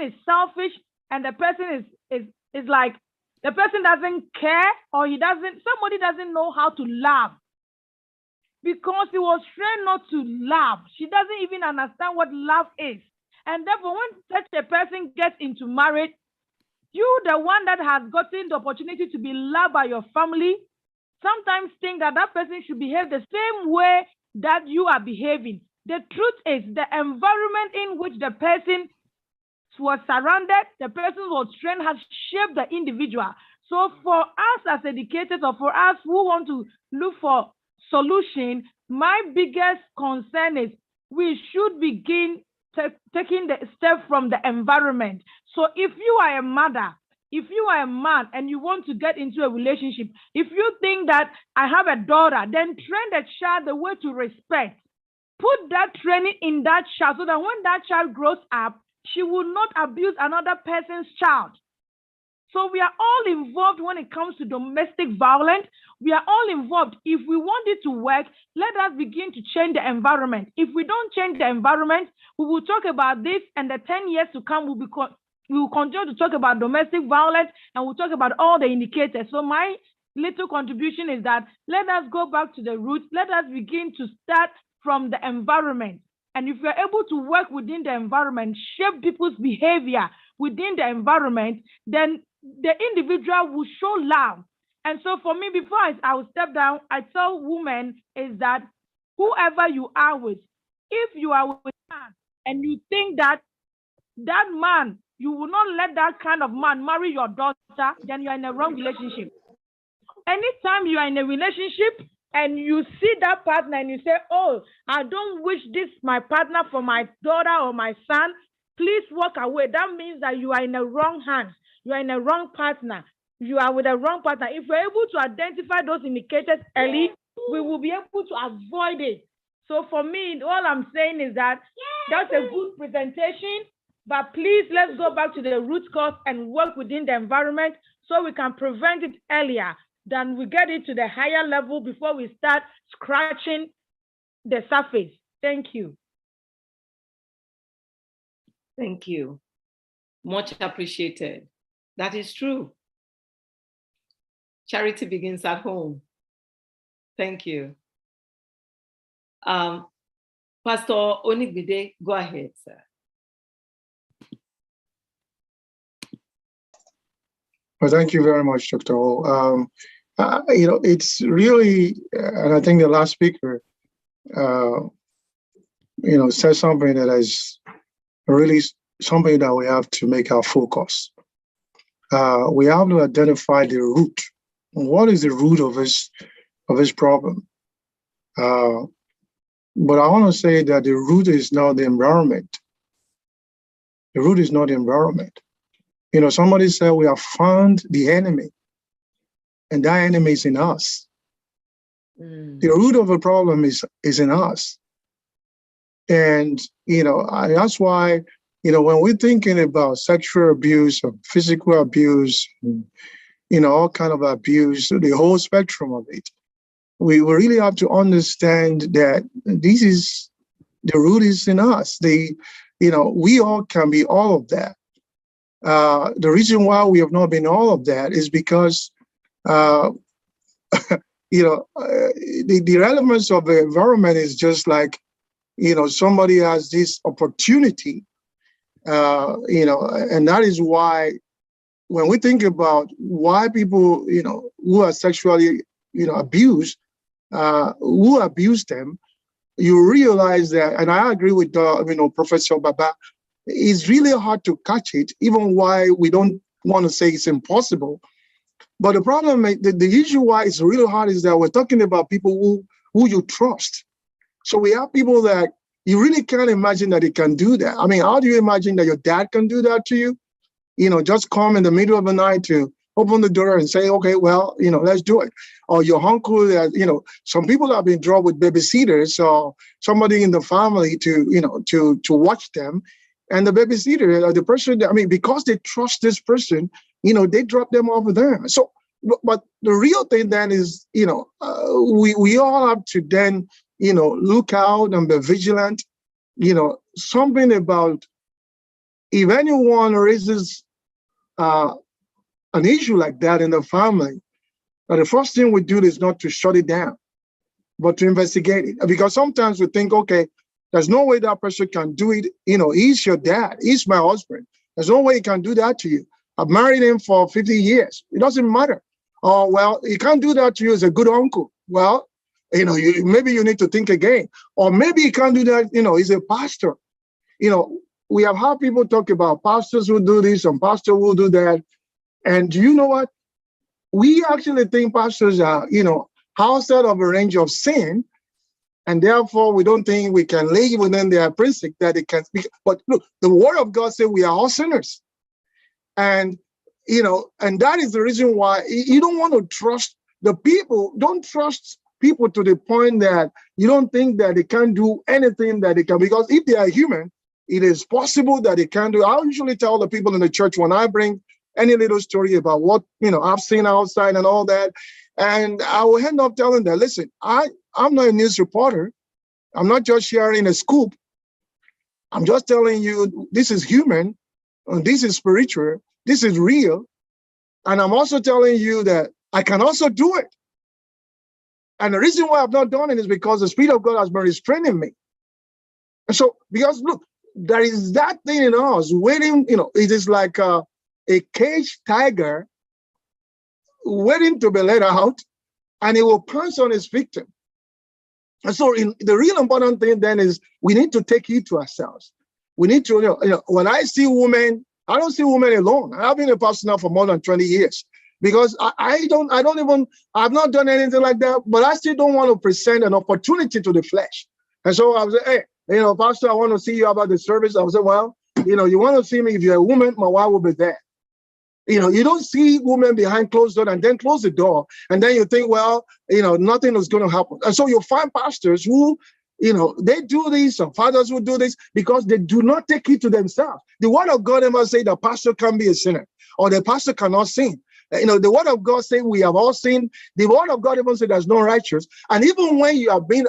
is selfish and the person is like, the person doesn't care or somebody doesn't know how to love because he was trained not to love. She doesn't even understand what love is. And therefore, when such a person gets into marriage, you, the one that has gotten the opportunity to be loved by your family, sometimes think that that person should behave the same way that you are behaving. The truth is the environment in which the person was surrounded, the person was trained, has shaped the individual. So for us as educators or for us who want to look for solution, my biggest concern is we should begin taking the step from the environment. So if you are a mother, if you are a man and you want to get into a relationship, if you think that I have a daughter, then train the child the way to respect. Put that training in that child so that when that child grows up, she will not abuse another person's child. So we are all involved when it comes to domestic violence. We are all involved. If we want it to work, let us begin to change the environment. If we don't change the environment, we will talk about this, and the 10 years to come, we will continue to talk about domestic violence, and we'll talk about all the indicators. So my little contribution is that let us go back to the roots. Let us begin to start from the environment. And if we're able to work within the environment, shape people's behavior, within the environment, then the individual will show love. And so for me, before I will step down, I tell women is that whoever you are with, if you are with a man and you think that that man, you will not let that kind of man marry your daughter, then you're in a wrong relationship. Anytime you are in a relationship and you see that partner and you say, oh, I don't wish this my partner for my daughter or my son, please walk away. That means that you are in the wrong hands. You are in a wrong partner. You are with a wrong partner. If we're able to identify those indicators early, we will be able to avoid it. So for me, all I'm saying is that that's a good presentation, but please let's go back to the root cause and work within the environment so we can prevent it earlier than we get it to the higher level before we start scratching the surface. Thank you. Thank you. Much appreciated. That is true. Charity begins at home. Thank you. Pastor Onigbinde, go ahead, sir. Well, thank you very much, Dr. O. It's really, and I think the last speaker, said something that is really something that we have to make our focus. We have to identify the root. What is the root of this problem? But I want to say that the root is not the environment. The root is not the environment. Somebody said we have found the enemy, and that enemy is in us. The root of the problem is in us. And, that's why, when we're thinking about sexual abuse or physical abuse, all kind of abuse, the whole spectrum of it, we really have to understand that the root is in us. We all can be all of that. The reason why we have not been all of that is because, the relevance of the environment is just like, somebody has this opportunity, and that is why when we think about why people, who are sexually, abused, who abuse them, you realize that, and I agree with, Professor Baba, it's really hard to catch it, even why we don't want to say it's impossible. But the problem, the issue why it's really hard is that we're talking about people who you trust. So we have people that you really can't imagine that they can do that. I mean, how do you imagine that your dad can do that to you? Just come in the middle of the night to open the door and say, okay, well, let's do it. Or your uncle that, some people have been dropped with babysitters or somebody in the family to watch them. And the babysitter, or the person, because they trust this person, they drop them over there. So, but the real thing then is, we all have to then, look out and be vigilant. Something about if anyone raises an issue like that in the family, the first thing we do is not to shut it down, but to investigate it. Because sometimes we think, okay, there's no way that person can do it. He's your dad. He's my husband. There's no way he can do that to you. I've married him for 50 years. It doesn't matter. Oh, well, he can't do that to you as a good uncle. Well, maybe you need to think again. Or maybe he can't do that, he's a pastor. We have had people talk about pastors who do this and pastors who do that. And do you know what? We actually think pastors are, outside of a range of sin. And therefore, we don't think we can lay within their principle that they can speak. But look, the word of God says we are all sinners. And, and that is the reason why you don't want to trust the people. Don't trust people to the point that you don't think that they can do anything that they can. Because if they are human, it is possible that they can do. I usually tell the people in the church when I bring any little story about what, I've seen outside and all that. And I will end up telling them, listen, I'm not a news reporter. I'm not just sharing a scoop. I'm just telling you this is human, and this is spiritual, this is real. And I'm also telling you that I can also do it. And the reason why I've not done it is because the Spirit of God has been restraining me. And so, because look, there is that thing in us waiting, it is like a caged tiger waiting to be let out, and it will pounce on its victim. And so the real important thing then is we need to take heed to ourselves. We need to, when I see women, I don't see women alone. I've been a pastor now for more than 20 years because I've not done anything like that, but I still don't want to present an opportunity to the flesh. And so I was like, hey, Pastor, I want to see you about the service. I was like, well, you want to see me, if you're a woman, my wife will be there. You don't see women behind closed door and then close the door, and then you think, well, nothing is going to happen. And so you'll find pastors who, they do this, or fathers who do this because they do not take it to themselves. The word of God never say the pastor can be a sinner or the pastor cannot sin. The word of God say we have all sinned. The word of God even say there's no righteous. And even when you have been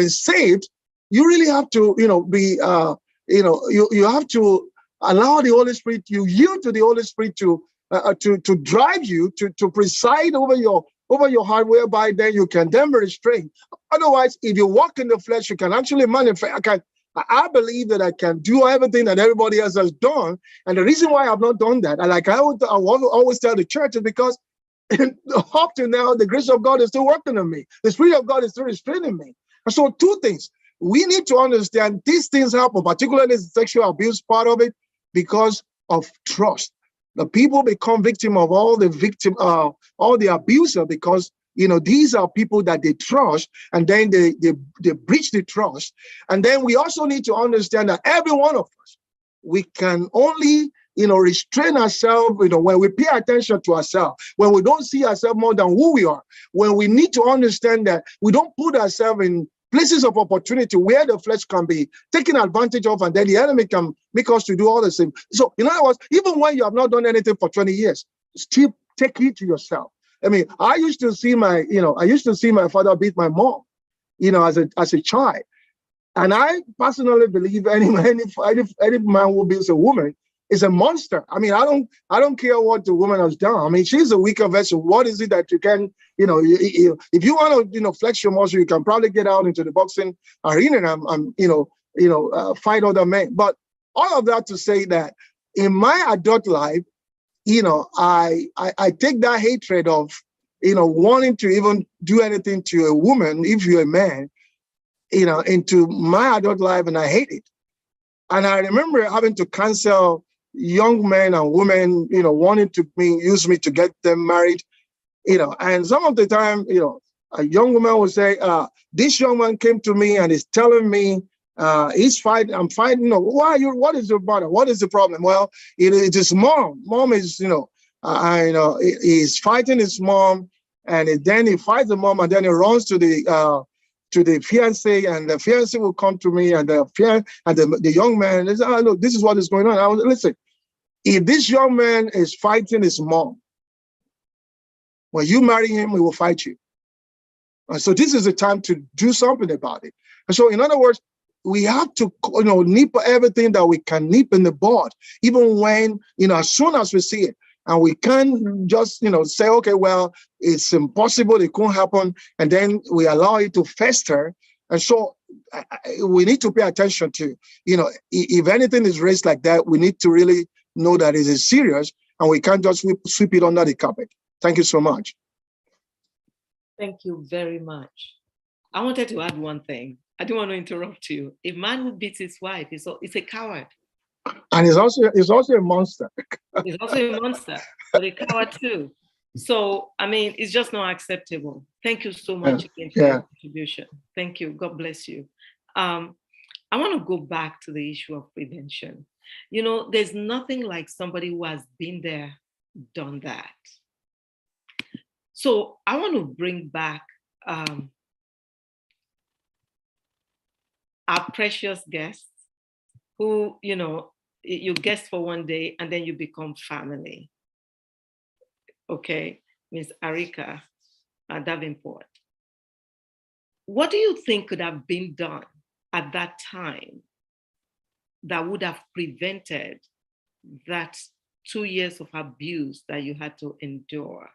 saved, you really have to, you have to allow the Holy Spirit, you yield to the Holy Spirit to drive you, to preside over your heart, whereby then you can then be restrained. Otherwise, if you walk in the flesh, you can actually manifest. I believe that I can do everything that everybody else has done. And the reason why I've not done that, and like I always tell the church, is because up to now, the grace of God is still working on me. The Spirit of God is still restraining me. And so two things. We need to understand these things happen, particularly the sexual abuse part of it, because of trust. The people become victim of all the abuser because these are people that they trust, and then they breach the trust. And then we also need to understand that every one of us, we can only restrain ourselves when we pay attention to ourselves, when we don't see ourselves more than who we are, when we need to understand that we don't put ourselves in places of opportunity where the flesh can be taken advantage of, and then the enemy can make us to do all the same. So, in other words, even when you have not done anything for 20 years, still take heed to yourself. I mean, I used to see my father beat my mom, as a child. And I personally believe any man who beats a woman is a monster. I mean, I don't care what the woman has done. I mean, she's a weaker vessel. What is it that you can, if you want to, flex your muscle, you can probably get out into the boxing arena and fight other men. But all of that to say that in my adult life, I take that hatred of, wanting to even do anything to a woman, if you're a man, into my adult life, and I hate it. And I remember having to counsel young men and women, wanting to use me to get them married, and some of the time, a young woman will say, this young man came to me and is telling me, he's fighting, I'm fighting, what is your bother? What is the problem? Well, it is mom. Mom is, he's fighting his mom, and then he fights the mom, and then he runs to the fiance, and the fiance will come to me, and the young man is, look, this is what is going on. I was, listen, if this young man is fighting his mom, when you marry him, he will fight you. And so this is the time to do something about it. And so, in other words, we have to, nip everything that we can nip in the bud, even when, as soon as we see it. And we can't just, say, okay, well, it's impossible, it can't happen, and then we allow it to fester. And so we need to pay attention to, if anything is raised like that, we need to really know that it is serious, and we can't just sweep it under the carpet. Thank you so much. Thank you very much. I wanted to add one thing. I didn't want to interrupt you. A man who beats his wife is a coward. And he's also a monster. He's also a monster, but a coward too. So, I mean, it's just not acceptable. Thank you so much again for your contribution. Thank you. God bless you. I want to go back to the issue of prevention. There's nothing like somebody who has been there, done that. So I want to bring back our precious guests who, you guest for one day and then you become family. Okay, Ms. Arika Davenport. What do you think could have been done at that time that would have prevented that 2 years of abuse that you had to endure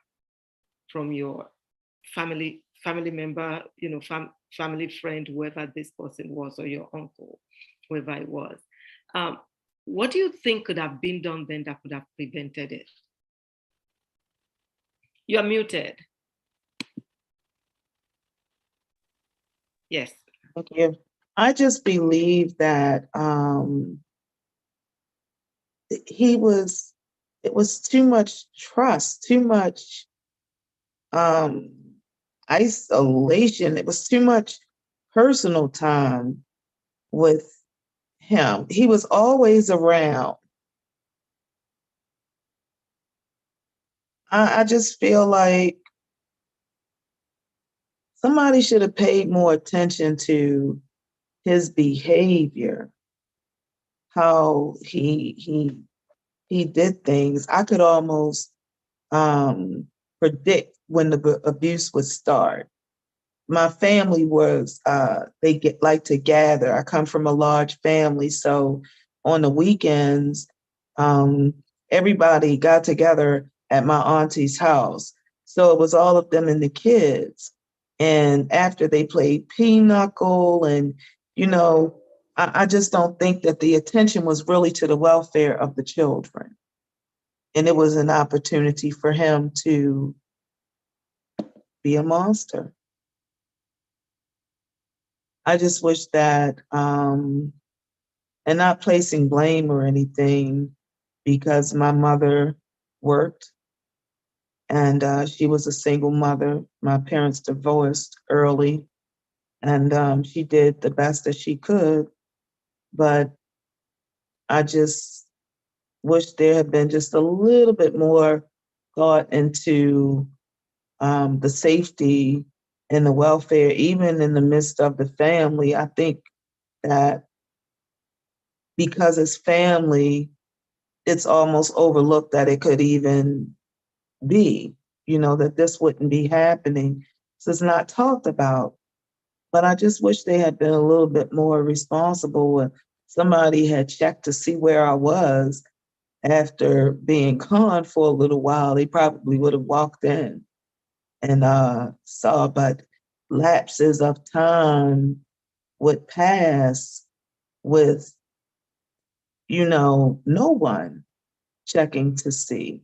from your family member, family friend, whoever this person was, or your uncle, whoever it was? What do you think could have been done then that could have prevented it? You are muted. Yes. Thank you. I just believe that it was too much trust, too much isolation. It was too much personal time with him. He was always around. I just feel like somebody should have paid more attention to his behavior, how he did things. I could almost predict when the abuse would start. My family was they like to gather. I come from a large family, so on the weekends, everybody got together at my auntie's house. So it was all of them and the kids. And after they played pinochle, and I just don't think that the attention was really to the welfare of the children. And it was an opportunity for him to be a monster. I just wish that, and not placing blame or anything, because my mother worked and she was a single mother. My parents divorced early, and she did the best that she could. But I just wish there had been just a little bit more thought into the safety and the welfare, even in the midst of the family. I think that because it's family, it's almost overlooked that it could even be, that this wouldn't be happening. So it's not talked about. But I just wish they had been a little bit more responsible, and somebody had checked to see where I was after being gone for a little while. They probably would have walked in and saw, but lapses of time would pass with, no one checking to see.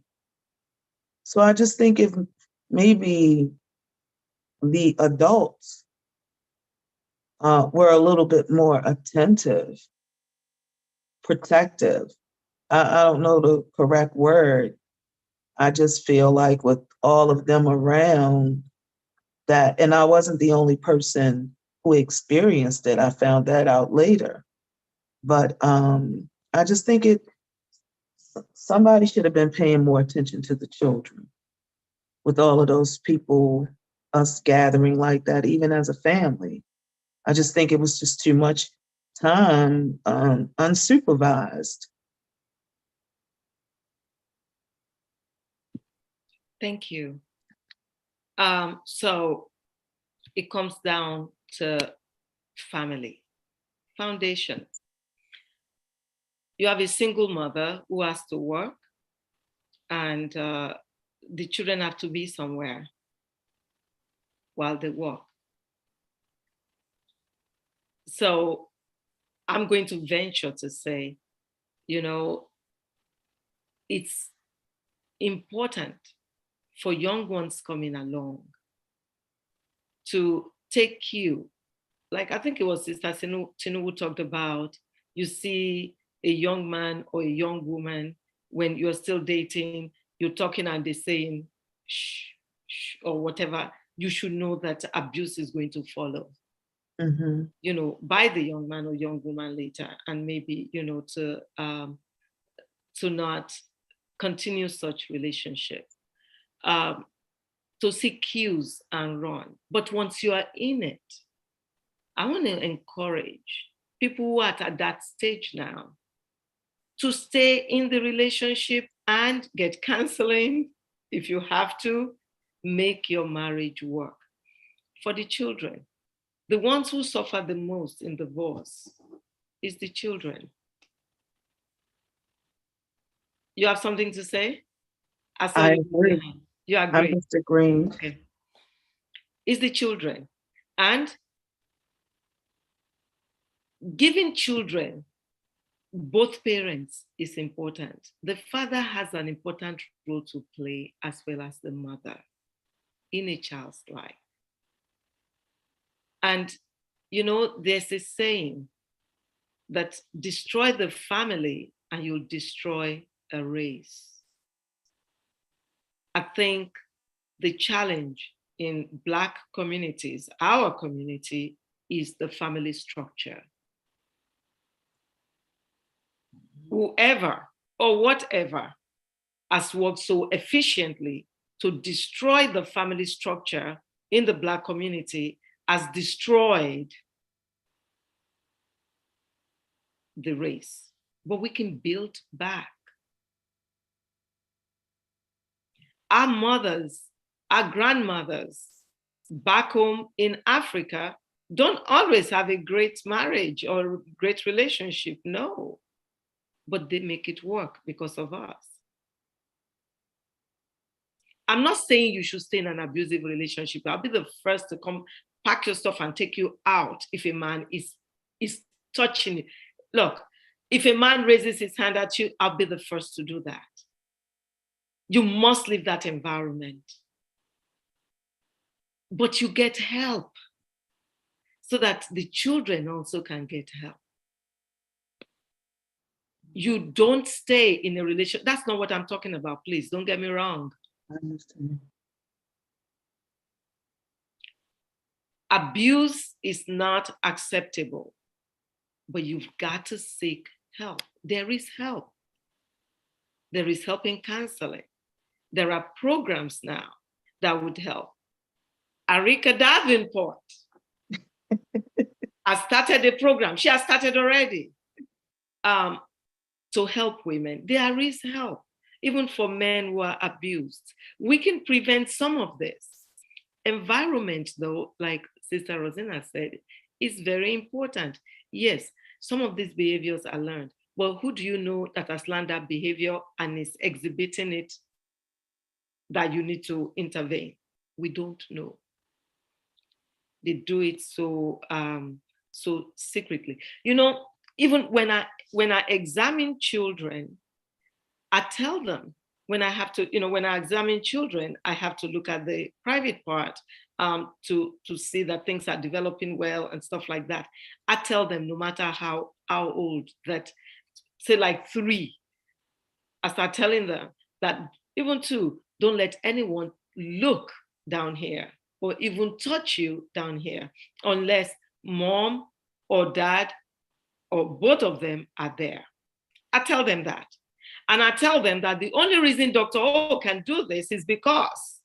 So I just think if maybe the adults were a little bit more attentive, protective. I don't know the correct word. I just feel like with all of them around that, and I wasn't the only person who experienced it. I found that out later. But I just think somebody should have been paying more attention to the children with all of those people, us gathering like that, even as a family. I just think it was just too much time unsupervised. Thank you. So it comes down to family, foundation. You have a single mother who has to work, and the children have to be somewhere while they work. So I'm going to venture to say, it's important for young ones coming along to take cue. Like I think it was Sister Tinubu talked about, you see a young man or a young woman when you're still dating, you're talking and they're saying, shh, shh, or whatever, you should know that abuse is going to follow. Mm-hmm. By the young man or young woman later, and maybe, to not continue such relationship, to see cues and run. But once you are in it, I want to encourage people who are at that stage now to stay in the relationship and get counseling if you have to. Make your marriage work. For the children, the ones who suffer the most in divorce is the children. You have something to say? I agree. You agree? I'm just agreeing. Okay. It's the children. And giving children both parents is important. The father has an important role to play as well as the mother in a child's life. And, you know, there's a saying that destroy the family and you'll destroy a race. I think the challenge in Black communities, our community, is the family structure. Whoever or whatever has worked so efficiently to destroy the family structure in the Black community has destroyed the race. But we can build back. Our mothers, our grandmothers back home in Africa don't always have a great marriage or great relationship, no. But they make it work because of us. I'm not saying you should stay in an abusive relationship. I'll be the first to come pack your stuff and take you out if a man is touching you. Look, if a man raises his hand at you, I'll be the first to do that. You must leave that environment. But you get help so that the children also can get help. You don't stay in a relationship. That's not what I'm talking about, please. Don't get me wrong. I understand. Abuse is not acceptable, but you've got to seek help. There is help. There is help in counseling. There are programs now that would help. Arika Davenport has started a program. She has started already to help women. There is help, even for men who are abused. We can prevent some of this. Environment, though, like Sister Rosina said, is very important. Yes, some of these behaviors are learned, but who do you know that has learned that behavior and is exhibiting it that you need to intervene? We don't know. They do it so secretly. You know, even when I examine children, I tell them when I have to, when I examine children, I have to look at the private part to see that things are developing well and stuff like that. I tell them no matter how old, that say like 3, I start telling them that even 2, don't let anyone look down here or even touch you down here unless mom or dad or both of them are there. I tell them that. And I tell them that the only reason Dr. O can do this is because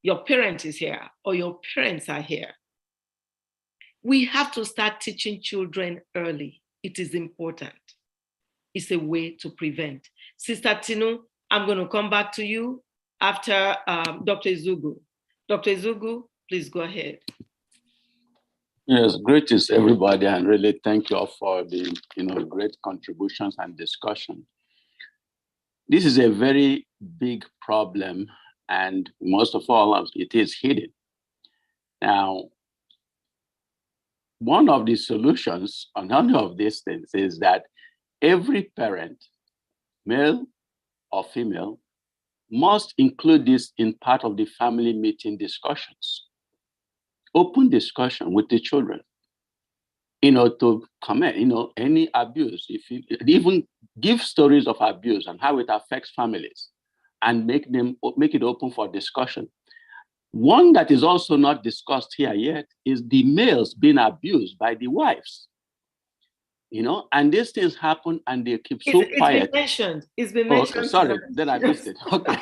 your parent is here or your parents are here. We have to start teaching children early. It is important. It's a way to prevent. Sister Tinu, I'm going to come back to you after Dr. Izugu. Dr. Izugu, please go ahead. Yes, greetings everybody, and really thank you all for the great contributions and discussion. This is a very big problem, and most of all, it is hidden. Now, one of the solutions on none of these things is that every parent, male or female, must include this in part of the family meeting discussions. Open discussion with the children, to comment, any abuse. If you even give stories of abuse and how it affects families, and make it open for discussion. One that is also not discussed here yet is the males being abused by the wives. And these things happen and they keep so quiet. It's been mentioned. Sorry, then I missed it. Okay.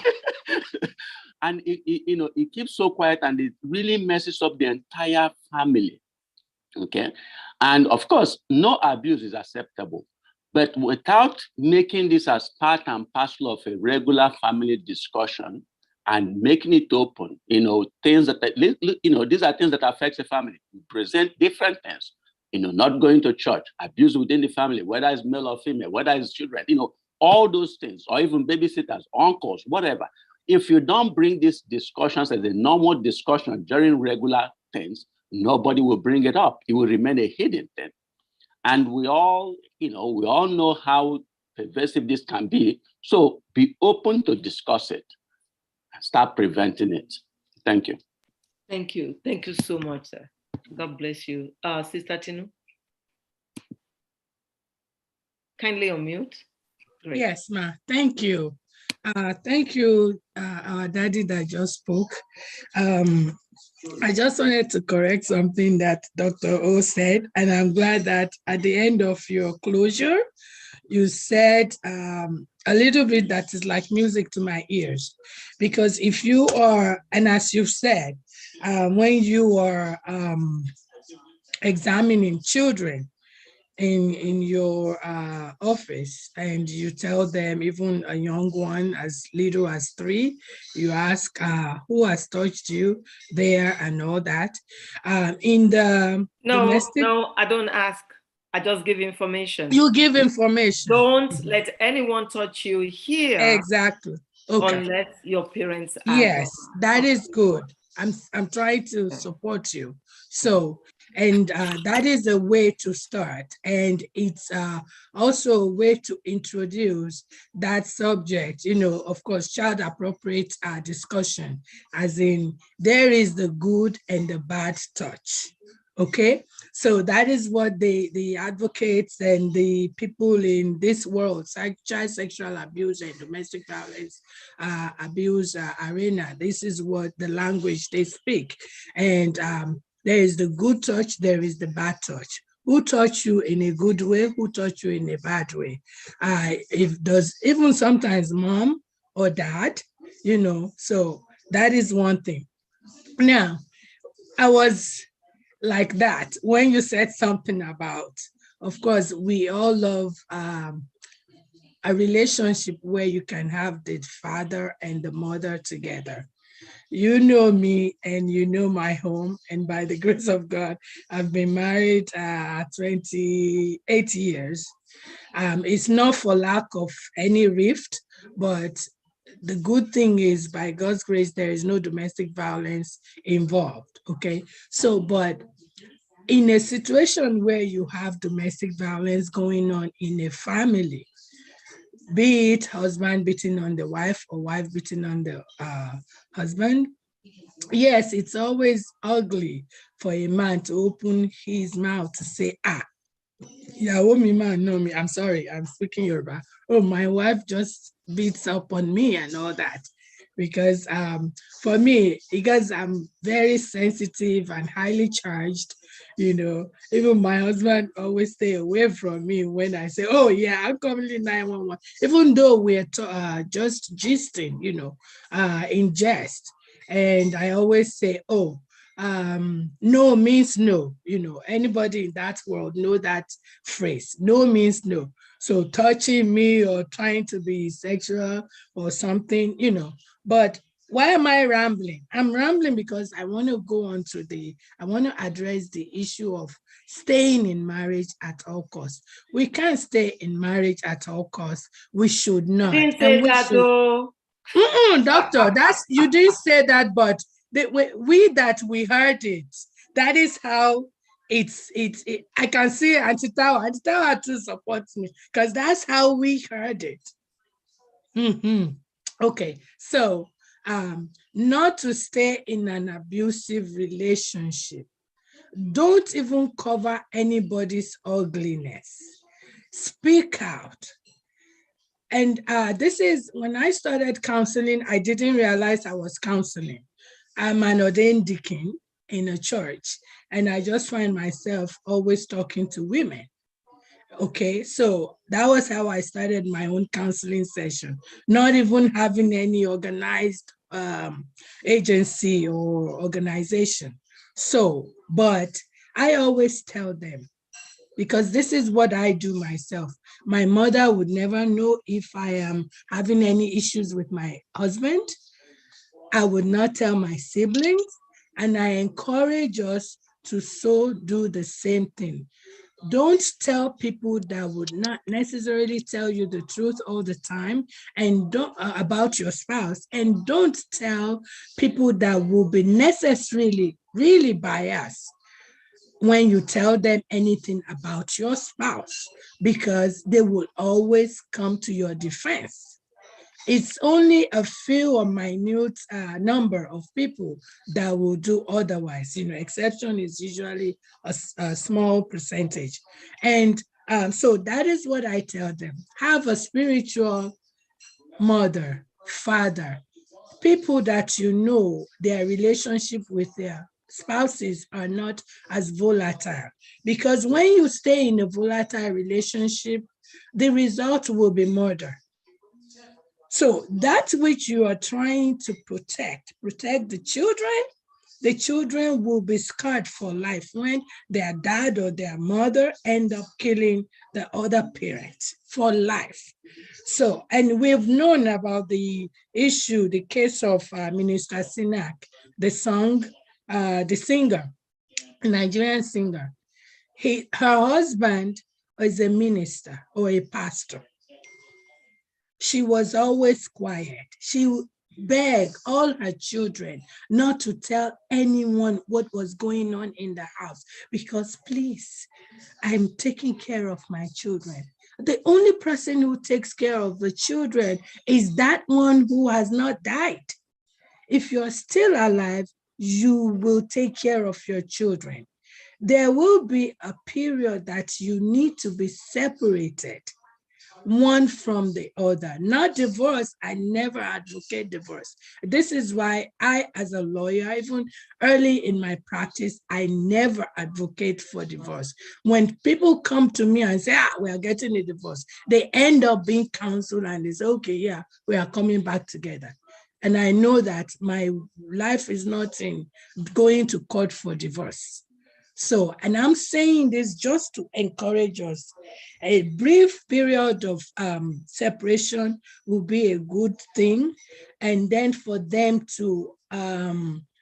And it keeps so quiet and it really messes up the entire family. Okay. And of course, no abuse is acceptable. But without making this as part and parcel of a regular family discussion and making it open, things that, these are things that affect the family. We present different things, not going to church, abuse within the family, whether it's male or female, whether it's children, all those things, or even babysitters, uncles, whatever. If you don't bring these discussions as a normal discussion during regular things, nobody will bring it up. It will remain a hidden thing. And we all know how pervasive this can be. So be open to discuss it and start preventing it. Thank you. Thank you. Thank you so much, sir. God bless you. Sister Tinu, kindly unmute. Great. Yes, ma. Thank you. Thank you, our daddy that just spoke. I just wanted to correct something that Dr. O said, and I'm glad that at the end of your closure, you said a little bit that is like music to my ears. Because if you are, and as you've said, when you are examining children, in your office, and you tell them, even a young one as little as 3, you ask who has touched you there and all that. In the domestic, no, I don't ask. I just give information. you give information. Don't let anyone touch you here. Exactly. Okay. Unless your parents are. Yes, that is good. I'm trying to support you. So, and that is a way to start. And it's also a way to introduce that subject, of course, child appropriate discussion, as in there is the good and the bad touch. Okay, so that is what the advocates and the people in this world, child sexual abuse and domestic violence abuse arena, this is what the language they speak. And there is the good touch, there is the bad touch. Who touch you in a good way, who touch you in a bad way? If does even sometimes mom or dad, so that is one thing. Now, I was like that when you said something about, of course, we all love a relationship where you can have the father and the mother together. You know me and you know my home, and by the grace of God, I've been married 28 years. It's not for lack of any rift, but the good thing is, by God's grace, there is no domestic violence involved, okay? So, but in a situation where you have domestic violence going on in a family, be it husband beating on the wife or wife beating on the husband, yes, it's always ugly for a man to open his mouth to say, yeah, oh, me man, no me, I'm sorry, I'm speaking Yoruba. Oh, my wife just beats up on me and all that. Because for me, because I'm very sensitive and highly charged, even my husband always stay away from me when I say, oh yeah, I'm calling 911, even though we're just gisting, in jest. And I always say, oh, no means no. Anybody in that world know that phrase, no means no. So touching me or trying to be sexual or something, but why am I rambling? I'm rambling because I want to go on to I want to address the issue of staying in marriage at all costs. We can't stay in marriage at all costs. We should not. I didn't say that though. Doctor, you didn't say that, but we heard it. That is how I can see Auntie Tawa to support me, because that's how we heard it. Okay, so not to stay in an abusive relationship. Don't even cover anybody's ugliness. Speak out. And this is, when I started counseling, I didn't realize I was counseling. I'm an ordained deacon in a church, and I just find myself always talking to women. Okay, so that was how I started my own counseling session, not even having any organized agency or organization. So, but I always tell them, because this is what I do myself. My mother would never know if I am having any issues with my husband. I would not tell my siblings, and I encourage us to do the same thing. Don't tell people that would not necessarily tell you the truth all the time, and don't about your spouse, and don't tell people that will be necessarily really biased. when you tell them anything about your spouse, because they will always come to your defense. It's only a few or minute number of people that will do otherwise. Exception is usually a small percentage. And so that is what I tell them. Have a spiritual mother, father, people that their relationship with their spouses are not as volatile. Because when you stay in a volatile relationship, the result will be murder. So that which you are trying to protect the children will be scarred for life when their dad or their mother end up killing the other parent for life. So, and we've known about the issue, the case of Minister Sinak, the singer, Nigerian singer. Her husband is a minister or a pastor. She was always quiet. She begged all her children not to tell anyone what was going on in the house, because please, I'm taking care of my children. The only person who takes care of the children is that one who has not died. If you're still alive, you will take care of your children. There will be a period that you need to be separated, one from the other, not divorce. I never advocate divorce. This is why I, as a lawyer, even early in my practice, I never advocate for divorce. When people come to me and say, we are getting a divorce, they end up being counseled and they say, okay, yeah, we are coming back together. And I know that my life is not in going to court for divorce. So, and I'm saying this just to encourage us. A brief period of separation will be a good thing. And then for them to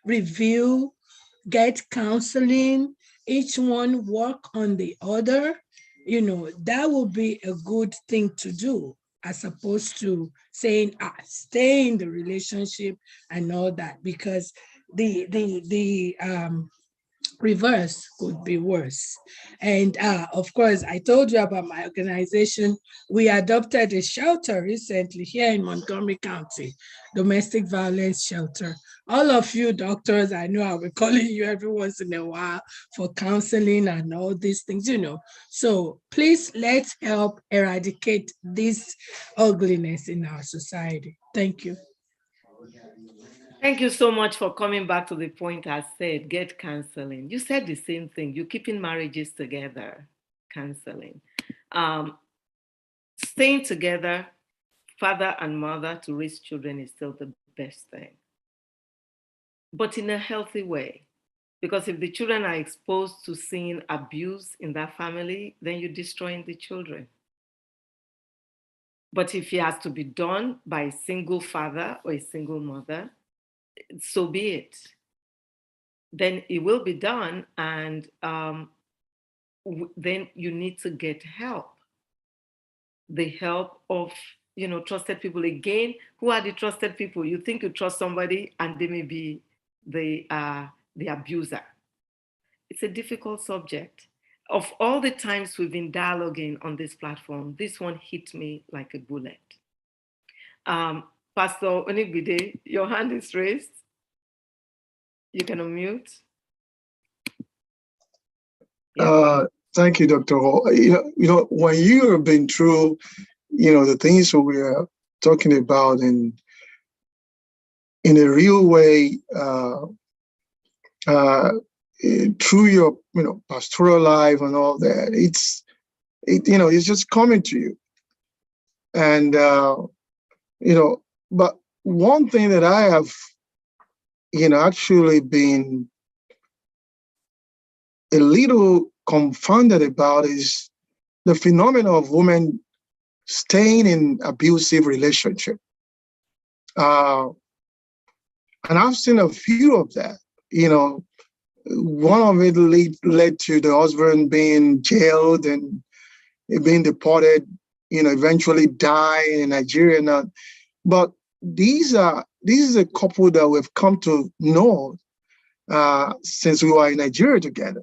review, get counseling, each one work on the other, that will be a good thing to do, as opposed to saying, stay in the relationship and all that, because the reverse could be worse. And of course, I told you about my organization. We adopted a shelter recently here in Montgomery County, domestic violence shelter. All of you doctors, I know I'll be calling you every once in a while for counseling and all these things, So please, let's help eradicate this ugliness in our society. Thank you. Thank you so much for coming back to the point I said, get counseling. You said the same thing. You're keeping marriages together, counseling. Staying together, father and mother to raise children is still the best thing. But in a healthy way. Because if the children are exposed to seeing abuse in that family, then you're destroying the children. But if it has to be done by a single father or a single mother, so be it. Then it will be done, and then you need to get help. The help of, trusted people. Again, who are the trusted people? You think you trust somebody and they may be the abuser. It's a difficult subject. Of all the times we've been dialoguing on this platform, this one hit me like a bullet. Pastor Onigbinde, your hand is raised. You can unmute. Yeah. Thank you, Dr. Hall. When you have been through, the things that we are talking about in a real way, through your, pastoral life and all that, it's just coming to you. And, but one thing that I have, actually been a little confounded about is the phenomenon of women staying in abusive relationship. And I've seen a few of that. One of it led to the husband being jailed and being deported, eventually die in Nigeria. But this is a couple that we've come to know since we were in Nigeria together.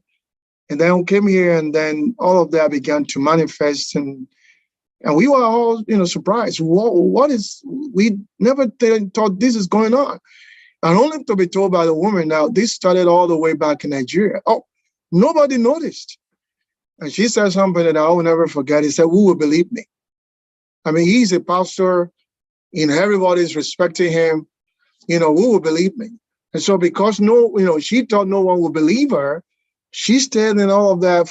And then we came here, and then all of that began to manifest, and we were all, surprised. What is? We never thought this is going on, and only to be told by the woman now this started all the way back in Nigeria. Oh, nobody noticed, and she said something that I will never forget. He said, "Who will believe me?" I mean, he's a pastor, everybody's respecting him. Who will believe me? And so because she thought no one would believe her, she stayed in all of that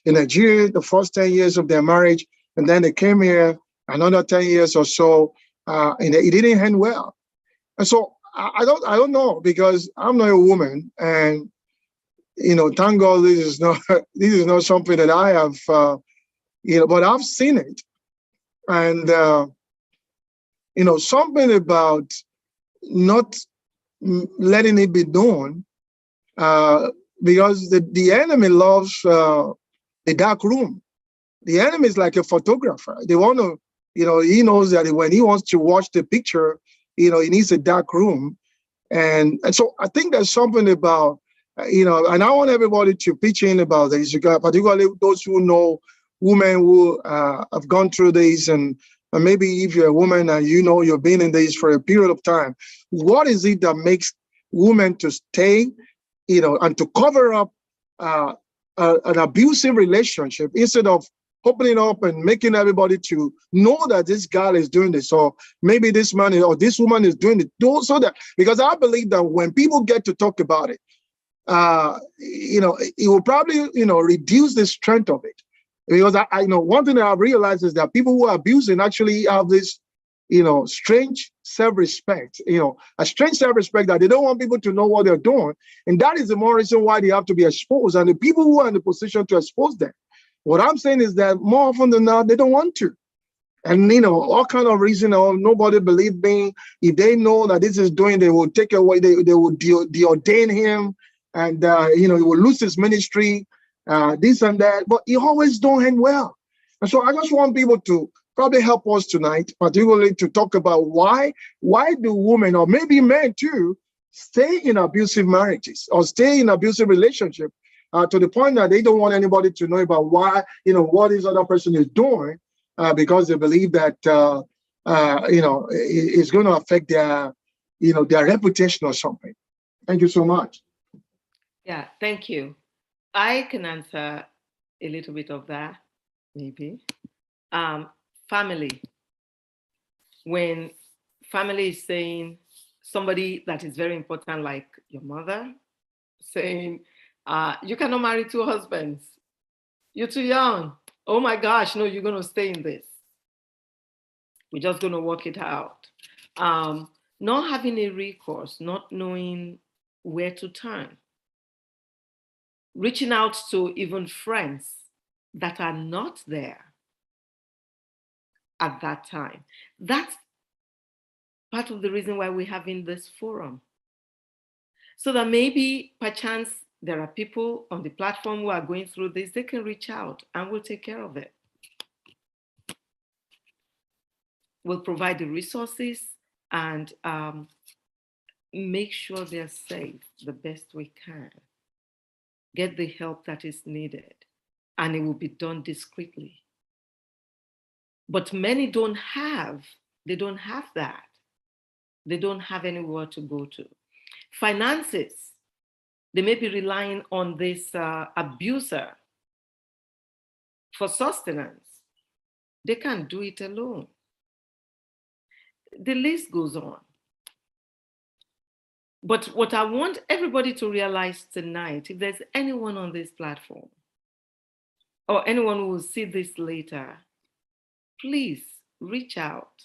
in Nigeria, the first 10 years of their marriage. And then they came here another 10 years or so, and it didn't end well. And so I don't know, because I'm not a woman, and thank God this is not something that I have but I've seen it. And something about not letting it be done, because the enemy loves the dark room. The enemy is like a photographer. They want to, he knows that when he wants to watch the picture, he needs a dark room. And so I think there's something about, and I want everybody to pitch in about this, particularly those who know women who have gone through this, and maybe if you're a woman and you've been in this for a period of time, what is it that makes women to stay, and to cover up an abusive relationship instead of opening up and making everybody to know that this guy is doing this, or maybe this man or this woman is doing it, so that, because I believe that when people get to talk about it, it will probably, reduce the strength of it. Because I know one thing that I've realized is that people who are abusing actually have this, strange self-respect, a strange self-respect that they don't want people to know what they're doing. And that is the more reason why they have to be exposed. And the people who are in the position to expose them, what I'm saying is that more often than not, they don't want to. And, all kind of reason, nobody believe me. If they know that this is doing, they will take away, they will deordain him, and, he will lose his ministry, this and that. But he always don't end well. And so I just want people to probably help us tonight, particularly to talk about why do women, or maybe men too, stay in abusive marriages or stay in abusive relationships, to the point that they don't want anybody to know about why, what this other person is doing, because they believe that, it's going to affect their, their reputation or something. Thank you so much. Yeah, thank you. I can answer a little bit of that, maybe. Family. When family is saying, somebody that is very important, like your mother, saying, you cannot marry two husbands. You're too young. Oh my gosh, no, you're going to stay in this. We're just going to work it out. Not having a recourse, not knowing where to turn. Reaching out to even friends that are not there at that time. That's part of the reason why we're having this forum. So that maybe, perchance, there are people on the platform who are going through this, they can reach out and we'll take care of it. We'll provide the resources and make sure they're safe the best we can. Get the help that is needed, and it will be done discreetly. But many don't have that. They don't have anywhere to go to. Finances, they may be relying on this abuser for sustenance. They can't do it alone. The list goes on. But what I want everybody to realize tonight, if there's anyone on this platform or anyone who will see this later, please reach out.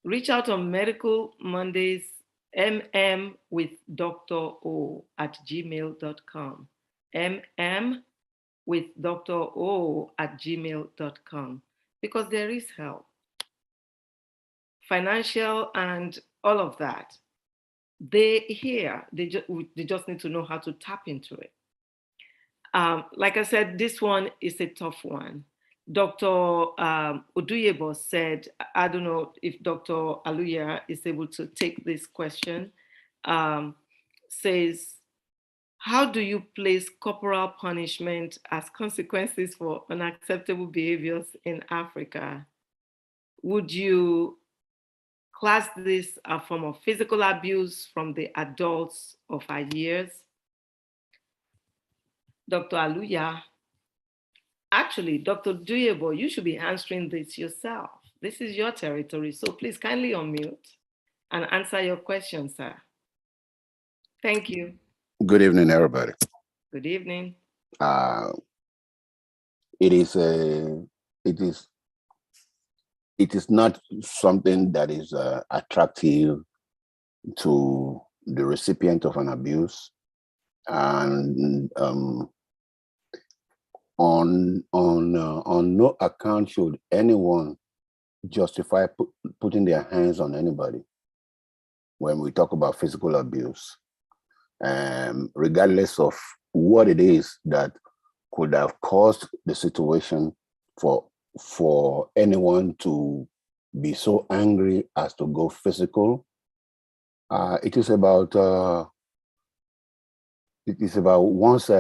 Reach out on Medical Mondays, mm.with.dr.o@gmail.com. mm.with.dr.o@gmail.com, because there is help. Financial and all of that. They just need to know how to tap into it. Like I said, this one is a tough one. Dr. Oduyebo said, I don't know if Dr. Aluya is able to take this question, says, how do you place corporal punishment as consequences for unacceptable behaviors in Africa? Would you class this a form of physical abuse from the adults of our years? Dr. Aluya, actually, Dr. Duyebo, you should be answering this yourself. This is your territory, so please kindly unmute and answer your question, sir. Thank you. Good evening, everybody. Good evening. It is not something that is attractive to the recipient of an abuse, and on no account should anyone justify putting their hands on anybody when we talk about physical abuse, regardless of what it is that could have caused the situation for anyone to be so angry as to go physical. It is about one's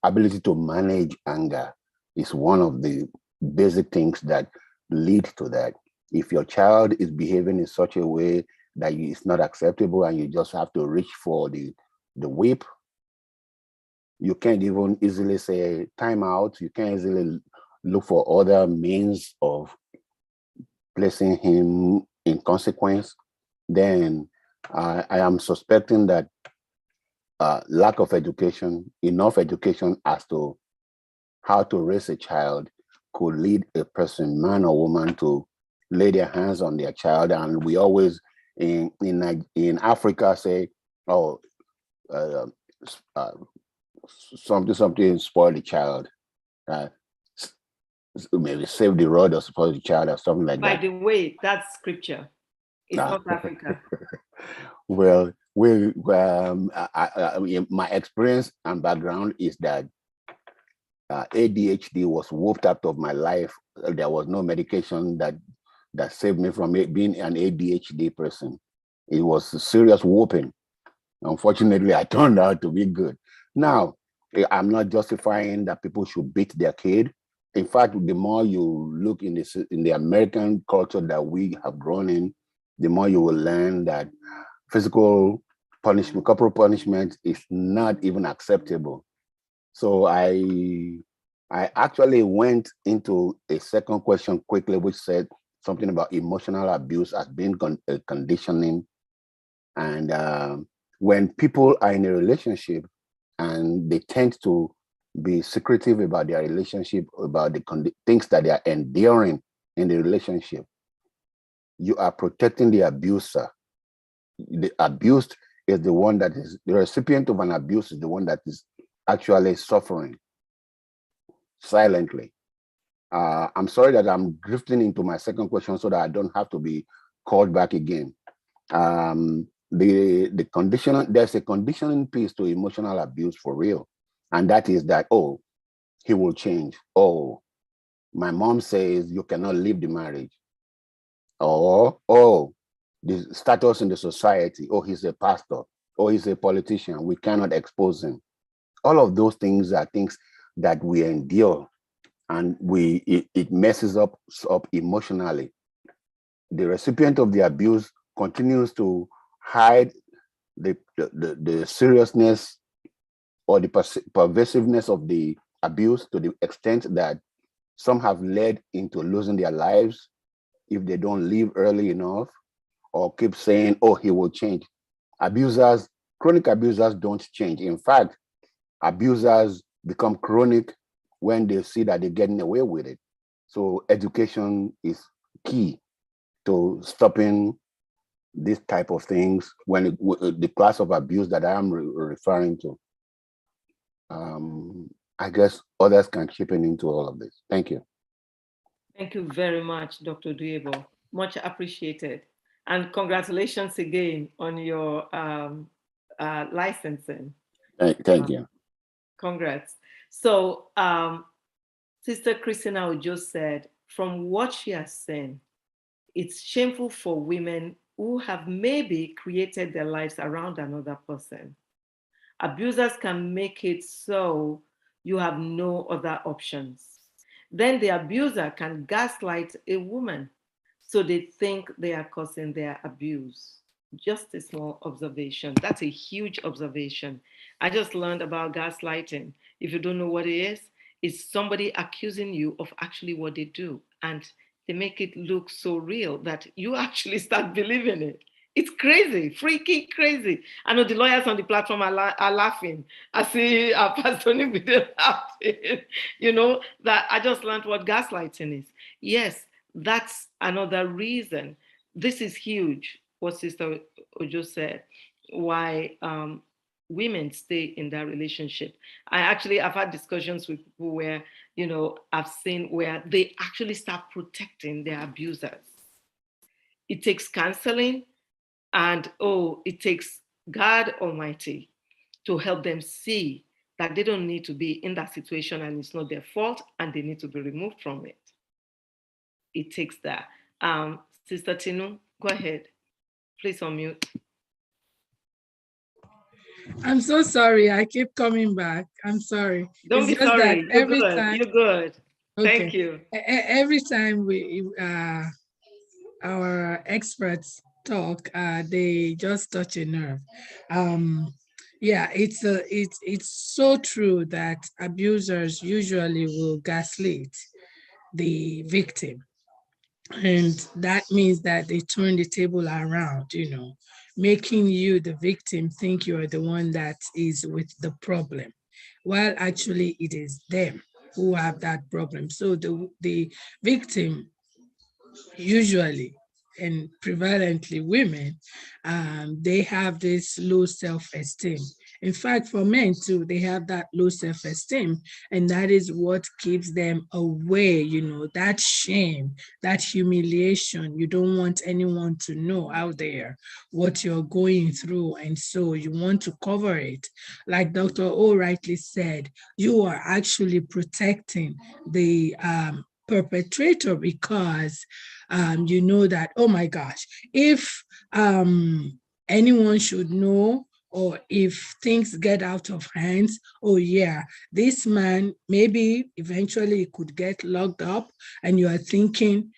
ability to manage anger is one of the basic things that lead to that. If your child is behaving in such a way that it's not acceptable and you just have to reach for the whip, you can't even easily say time out. You can't easily look for other means of placing him in consequence. Then I am suspecting that lack of education, enough education as to how to raise a child, could lead a person, man or woman, to lay their hands on their child. And we always in Africa say, oh, something spoil the child, maybe save the rod or spoil the child or something like that. By the way, that's scripture. It's not Africa. Well, my experience and background is that ADHD was whooped out of my life. There was no medication that saved me from being an ADHD person. It was a serious whooping. Unfortunately, I turned out to be good. Now, I'm not justifying that people should beat their kid. In fact, the more you look in the American culture that we have grown in, the more you will learn that physical punishment, corporal punishment is not even acceptable. So I actually went into a second question quickly, which said something about emotional abuse as being conditioning. And when people are in a relationship and they tend to be secretive about their relationship, about the things that they are enduring in the relationship, you are protecting the abuser. The abused is the one that is, the recipient of an abuse is the one that is actually suffering silently. I'm sorry that I'm drifting into my second question so that I don't have to be called back again. The conditional, there's a conditioning piece to emotional abuse for real. And that is that, oh, he will change. Oh, my mom says you cannot leave the marriage. Or, oh, the status in the society. Oh, he's a pastor. Oh, he's a politician. We cannot expose him. All of those things are things that we endure, and it messes up emotionally. The recipient of the abuse continues to hide the seriousness or the pervasiveness of the abuse to the extent that some have led into losing their lives if they don't leave early enough, or keep saying, oh, he will change. Abusers, chronic abusers don't change. In fact, abusers become chronic when they see that they're getting away with it. So education is key to stopping this type of things when the class of abuse that I am referring to. I guess others can chip into all of this. Thank you. Thank you very much, Dr. Duyebo. Much appreciated. And congratulations again on your licensing. Thank you. Congrats. So Sister Christina Ojo said, from what she has seen, it's shameful for women who have maybe created their lives around another person. Abusers can make it so you have no other options. Then the abuser can gaslight a woman so they think they are causing their abuse. Just a small observation. That's a huge observation. I just learned about gaslighting. If you don't know what it is, it's somebody accusing you of actually what they do. And they make it look so real that you actually start believing it. It's crazy, freaky crazy. I know the lawyers on the platform are laughing. I see Pastor Onigbinde laughing. You know, that I just learned what gaslighting is. Yes, that's another reason. This is huge, what Sister Ojo said, why women stay in that relationship. I've had discussions with people where, you know, I've seen where they actually start protecting their abusers. It takes counseling, and it takes God Almighty to help them see that they don't need to be in that situation and it's not their fault and they need to be removed from it. It takes that. Sister Tinu, go ahead. Please unmute. I'm so sorry. I keep coming back. I'm sorry. Don't be sorry. You're good. You're good. Okay. Thank you. Every time our experts talk, they just touch a nerve. Yeah, it's so true that abusers usually will gaslight the victim. And that means that they turn the table around, you know, making you, the victim, think you are the one that is with the problem, while actually it is them who have that problem. So the victim, usually and prevalently women, they have this low self-esteem. In fact, for men too, they have that low self-esteem, and that is what keeps them away, you know, that shame, that humiliation. You don't want anyone to know out there what you're going through, and so you want to cover it. Like Dr. O rightly said, you are actually protecting the perpetrator because you know that, oh my gosh, if anyone should know, or if things get out of hands, oh yeah, this man maybe eventually could get locked up, and you are thinking,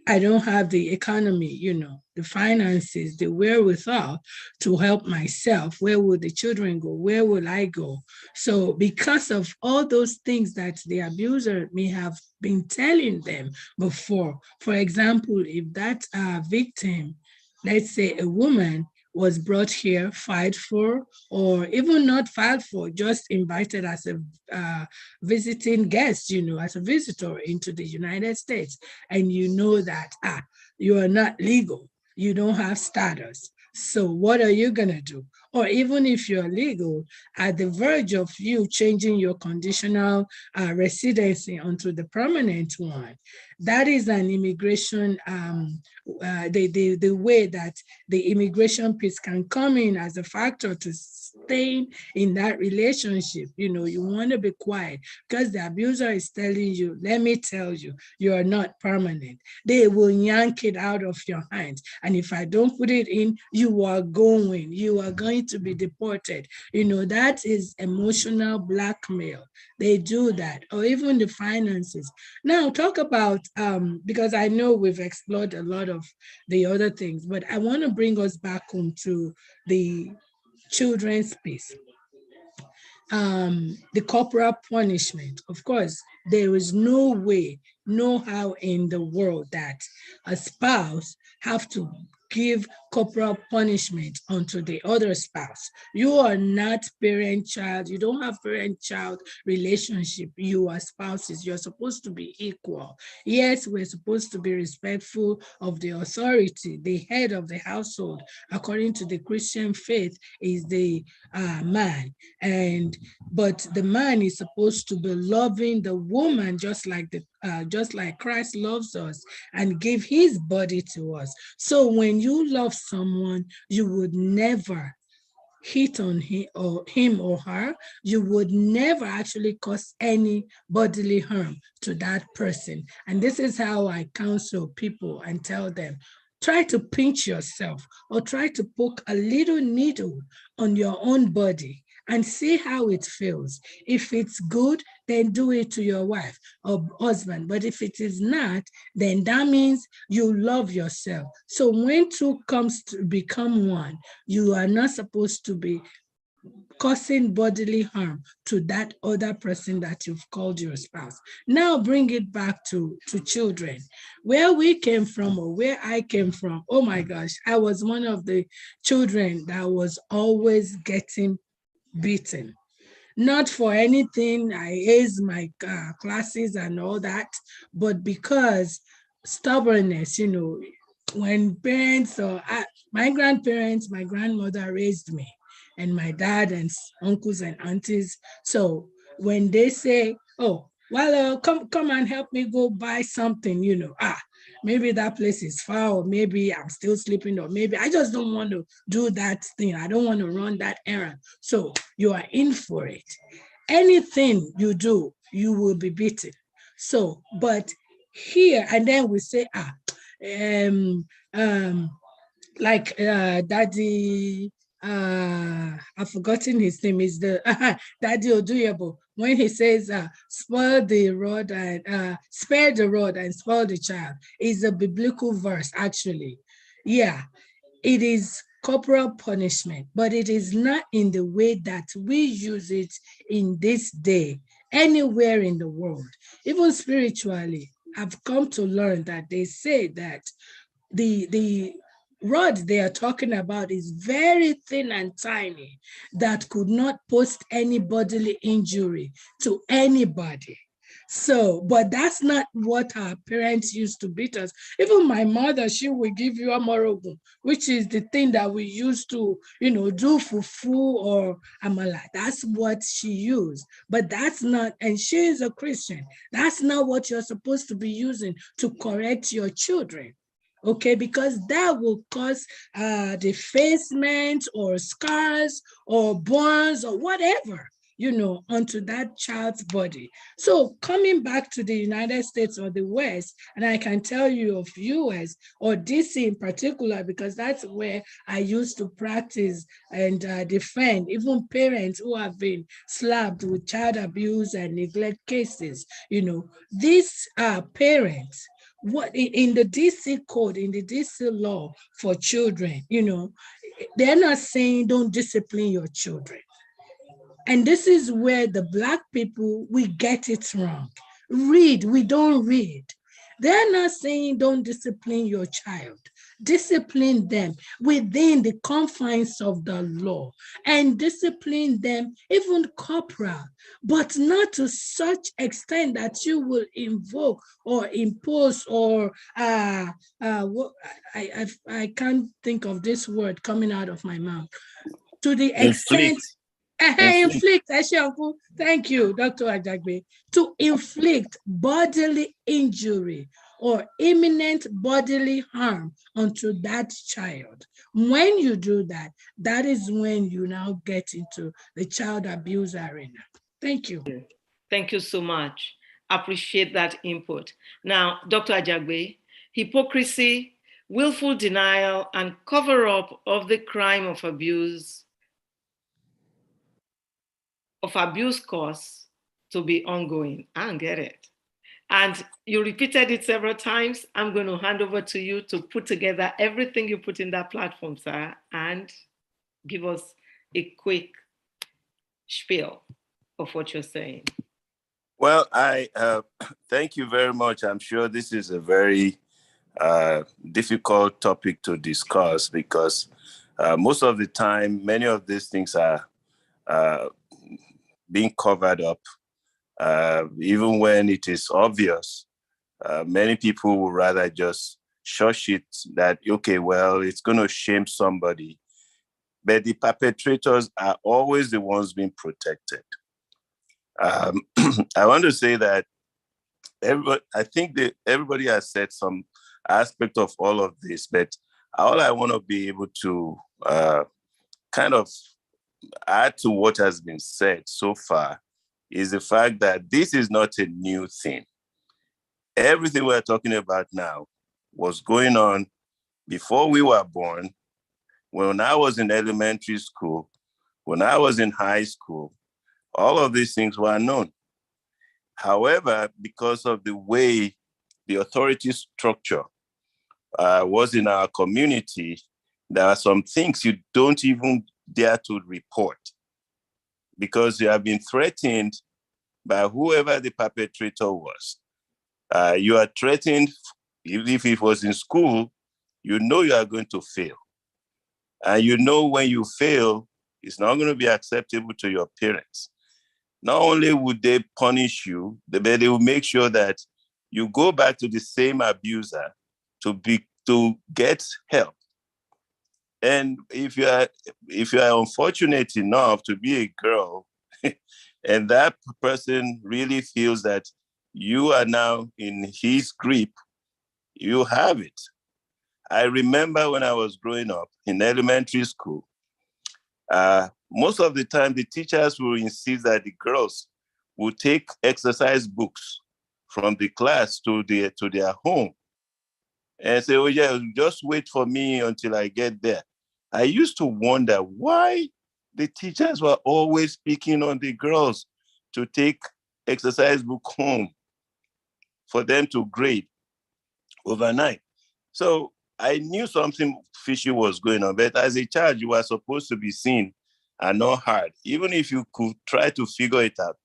I don't have the economy, you know, the finances, the wherewithal to help myself. Where will the children go? Where will I go? So because of all those things that the abuser may have been telling them before, for example, if that victim, let's say a woman, was brought here, filed for, or even not filed for, just invited as a visiting guest, you know, as a visitor into the United States, and you know that, you are not legal, you don't have status. So what are you gonna do? Or even if you're legal, at the verge of you changing your conditional residency onto the permanent one, that is an immigration, the way that the immigration piece can come in as a factor to staying in that relationship. You know, you want to be quiet because the abuser is telling you, let me tell you, you are not permanent. They will yank it out of your hands. And if I don't put it in, you are going to be deported. You know, that is emotional blackmail. They do that, or even the finances. Now talk about, because I know we've explored a lot of the other things, but I want to bring us back home to the children's piece. The corporal punishment. Of course, there is no way, no how in the world that a spouse have to give corporal punishment onto the other spouse. You are not parent-child. You don't have parent-child relationship. You are spouses. You're supposed to be equal. Yes, we're supposed to be respectful of the authority. The head of the household, according to the Christian faith, is the man. But the man is supposed to be loving the woman just like Christ loves us and give his body to us. So when you love someone, you would never hit on him or her. You would never actually cause any bodily harm to that person. And this is how I counsel people and tell them, try to pinch yourself or try to poke a little needle on your own body and see how it feels. If it's good, then do it to your wife or husband. But if it is not, then that means you love yourself. So when two comes to become one, you are not supposed to be causing bodily harm to that other person that you've called your spouse. Now bring it back to children. Where we came from or where I came from, oh my gosh, I was one of the children that was always getting beaten. Not for anything, I aced my classes and all that, but because stubbornness, when parents or my grandparents, my grandmother raised me, and my dad and uncles and aunties. So when they say, oh, well, come and help me go buy something, maybe that place is far, or maybe I'm still sleeping, or maybe I just don't want to do that thing. I don't want to run that errand. So you are in for it. Anything you do, you will be beaten. So, but here, and then we say, like Daddy, I've forgotten his name, is the Daddy Oduyabo, when he says spoil the rod and spare the rod and spoil the child, is a biblical verse actually. Yeah, it is corporal punishment, but it is not in the way that we use it in this day, anywhere in the world. Even spiritually, I've come to learn that they say that the rod they are talking about is very thin and tiny that could not pose any bodily injury to anybody. So, but that's not what our parents used to beat us. Even my mother, she will give you a morogo, which is the thing that we used to, do fufu or amala. That's what she used. But that's not, and she is a Christian. That's not what you're supposed to be using to correct your children. Okay, because that will cause defacement or scars or burns or whatever, onto that child's body. So coming back to the United States or the West, and I can tell you of US or DC in particular, because that's where I used to practice and defend even parents who have been slapped with child abuse and neglect cases. These parents, what in the DC code, in the DC law for children, they're not saying don't discipline your children. And this is where the Black people, we get it wrong. Read, we don't read. They're not saying don't discipline your child. Discipline them within the confines of the law and discipline them even corporal, but not to such extent that you will invoke or impose or I can't think of this word coming out of my mouth. To the extent inflict, thank you, Dr. Ajagbe, to inflict bodily injury or imminent bodily harm onto that child. When you do that, that is when you now get into the child abuse arena. Thank you. Thank you so much. Appreciate that input. Now, Dr. Ajagbe, hypocrisy, willful denial, and cover-up of the crime of abuse cause to be ongoing. I don't get it. And you repeated it several times. I'm going to hand over to you to put together everything you put in that platform, sir, and give us a quick spiel of what you're saying. Well, I thank you very much. I'm sure this is a very difficult topic to discuss because most of the time, many of these things are being covered up, even when it is obvious. Many people would rather just shush it that, okay, well, it's going to shame somebody. But the perpetrators are always the ones being protected. I want to say that everybody has said some aspect of all of this, but all I want to be able to kind of add to what has been said so far is the fact that this is not a new thing. Everything we're talking about now was going on before we were born, when I was in elementary school, when I was in high school, all of these things were known. However, because of the way the authority structure was in our community, there are some things you don't even dare to report because you have been threatened by whoever the perpetrator was. You are threatened, if it was in school, you know you are going to fail. And you know when you fail, it's not going to be acceptable to your parents. Not only would they punish you, but they will make sure that you go back to the same abuser to get help. And if you are unfortunate enough to be a girl, and that person really feels that you are now in his grip, you have it. I remember when I was growing up in elementary school, most of the time the teachers will insist that the girls would take exercise books from the class to their home and say, oh yeah, just wait for me until I get there. I used to wonder why the teachers were always picking on the girls to take exercise book home for them to grade overnight. So I knew something fishy was going on, but as a child, you were supposed to be seen and not heard, even if you could try to figure it out.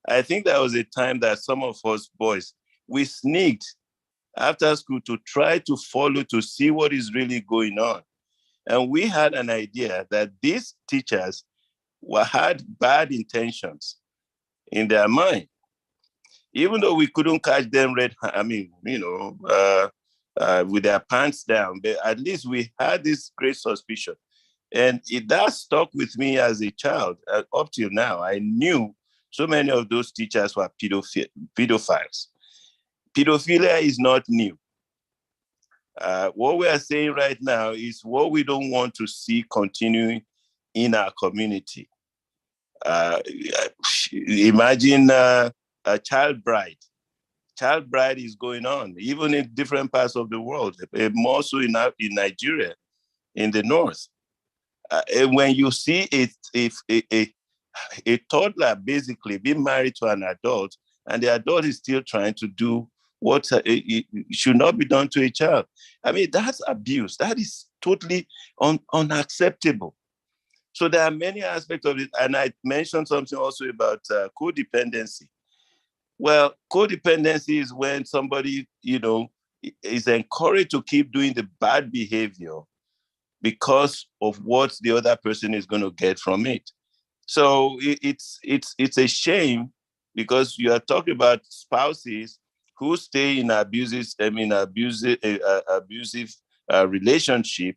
I think there was a time that some of us boys, we sneaked after school to try to follow to see what is really going on. And we had an idea that these teachers had bad intentions in their mind. Even though we couldn't catch them with their pants down, but at least we had this great suspicion. And that stuck with me as a child. Up till now, I knew so many of those teachers were pedophiles. Pedophilia is not new. What we are saying right now is what we don't want to see continuing in our community. Imagine a child bride. Child bride is going on, even in different parts of the world, more so in Nigeria, in the north. And when you see a toddler basically being married to an adult, and the adult is still trying to do what should not be done to a child. I mean, that's abuse. That is totally unacceptable. So there are many aspects of it. And I mentioned something also about codependency. Well, codependency is when somebody, is encouraged to keep doing the bad behavior because of what the other person is going to get from it. So it's a shame because you are talking about spouses who stay in abusive relationship.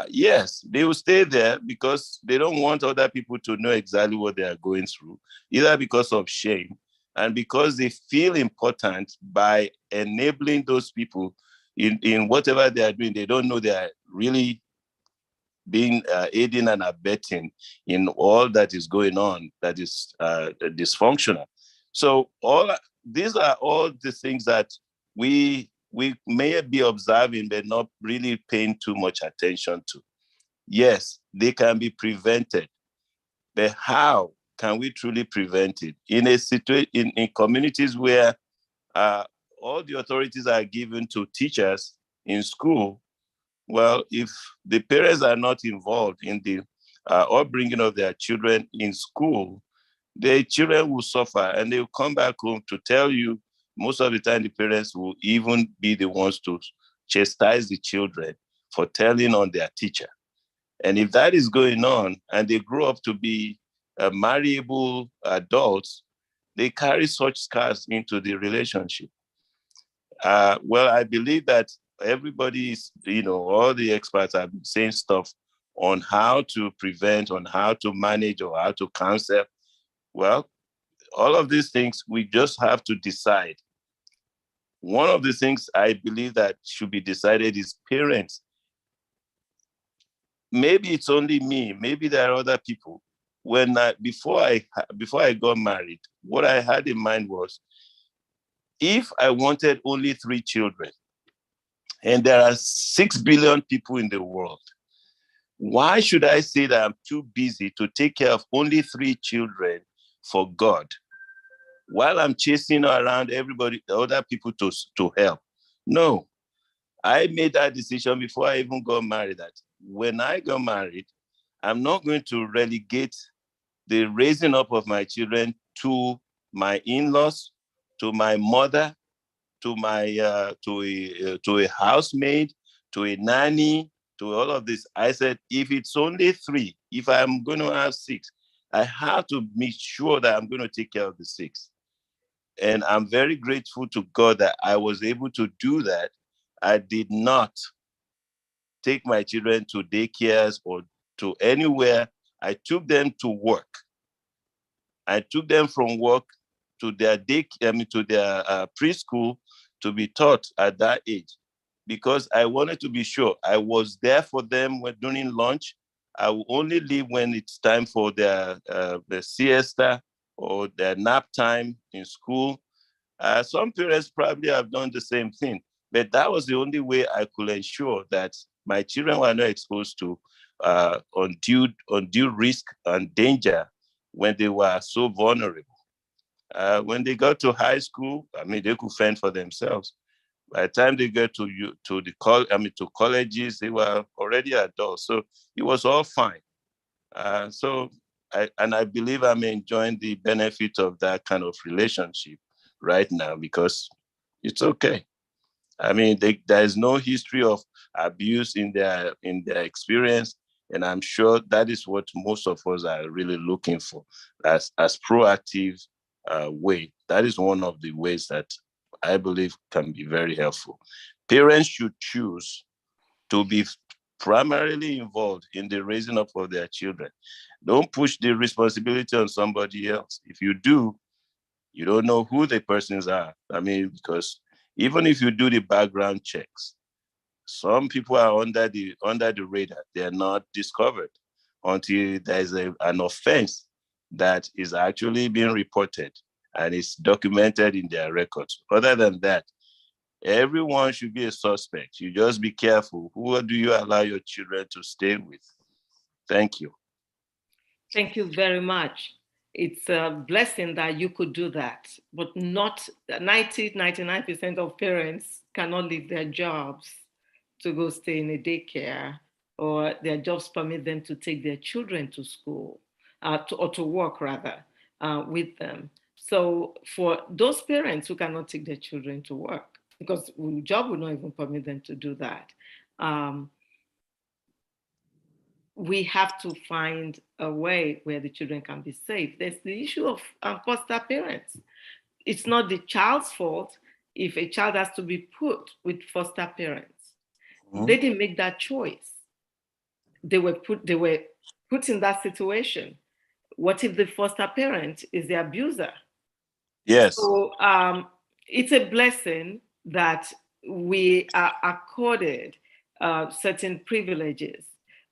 Yes, they will stay there because they don't want other people to know exactly what they are going through, either because of shame and because they feel important by enabling those people in whatever they are doing. They don't know they are really being aiding and abetting in all that is going on that is dysfunctional. So these are all the things that we may be observing but not really paying too much attention to. Yes, they can be prevented, but how can we truly prevent it? In a situation, in communities where all the authorities are given to teachers in school, well, if the parents are not involved in the upbringing of their children in school, their children will suffer and they will come back home to tell you. Most of the time, the parents will even be the ones to chastise the children for telling on their teacher. And if that is going on and they grow up to be marriable adults, they carry such scars into the relationship. Well, I believe that everybody is, all the experts are saying stuff on how to prevent, on how to manage, or how to counsel. Well, all of these things, we just have to decide. One of the things I believe that should be decided is parents. Maybe it's only me, maybe there are other people. Before I got married, what I had in mind was, if I wanted only 3 children, And there are 6 billion people in the world. Why should I say that I'm too busy to take care of only 3 children for God while I'm chasing around everybody, other people to help? No, I made that decision before I even got married, that when I got married, I'm not going to relegate the raising up of my children to my in-laws, to my mother, to a housemaid, to a nanny, to all of this. I said, if it's only 3, if I'm going to have 6, I have to make sure that I'm going to take care of the 6. And I'm very grateful to God that I was able to do that. I did not take my children to daycares or to anywhere. I took them to work. I took them from work to their preschool to be taught at that age, because I wanted to be sure I was there for them during lunch. I will only leave when it's time for their siesta or their nap time in school. Some parents probably have done the same thing, but that was the only way I could ensure that my children were not exposed to undue risk and danger when they were so vulnerable. When they got to high school, I mean, they could fend for themselves. By the time they get to colleges, they were already adults. So it was all fine. I believe I'm enjoying the benefit of that kind of relationship right now, because it's okay. I mean, there is no history of abuse in their experience. And I'm sure that is what most of us are really looking for as proactive way. That is one of the ways that I believe can be very helpful. Parents should choose to be primarily involved in the raising up of their children. Don't push the responsibility on somebody else. If you do, you don't know who the persons are. I mean, because even if you do the background checks, some people are under the radar. They are not discovered until there is an offense that is actually being reported and is documented in their records. Other than that, everyone should be a suspect. You just be careful. Who do you allow your children to stay with? Thank you. Thank you very much. It's a blessing that you could do that, but not 99% of parents cannot leave their jobs to go stay in a daycare, or their jobs permit them to take their children to school, or to work rather, with them. So for those parents who cannot take their children to work, because the job would not even permit them to do that, we have to find a way where the children can be safe. There's the issue of foster parents. It's not the child's fault if a child has to be put with foster parents. They didn't make that choice. They were put in that situation. What if the foster parent is the abuser? Yes. So it's a blessing that we are accorded certain privileges.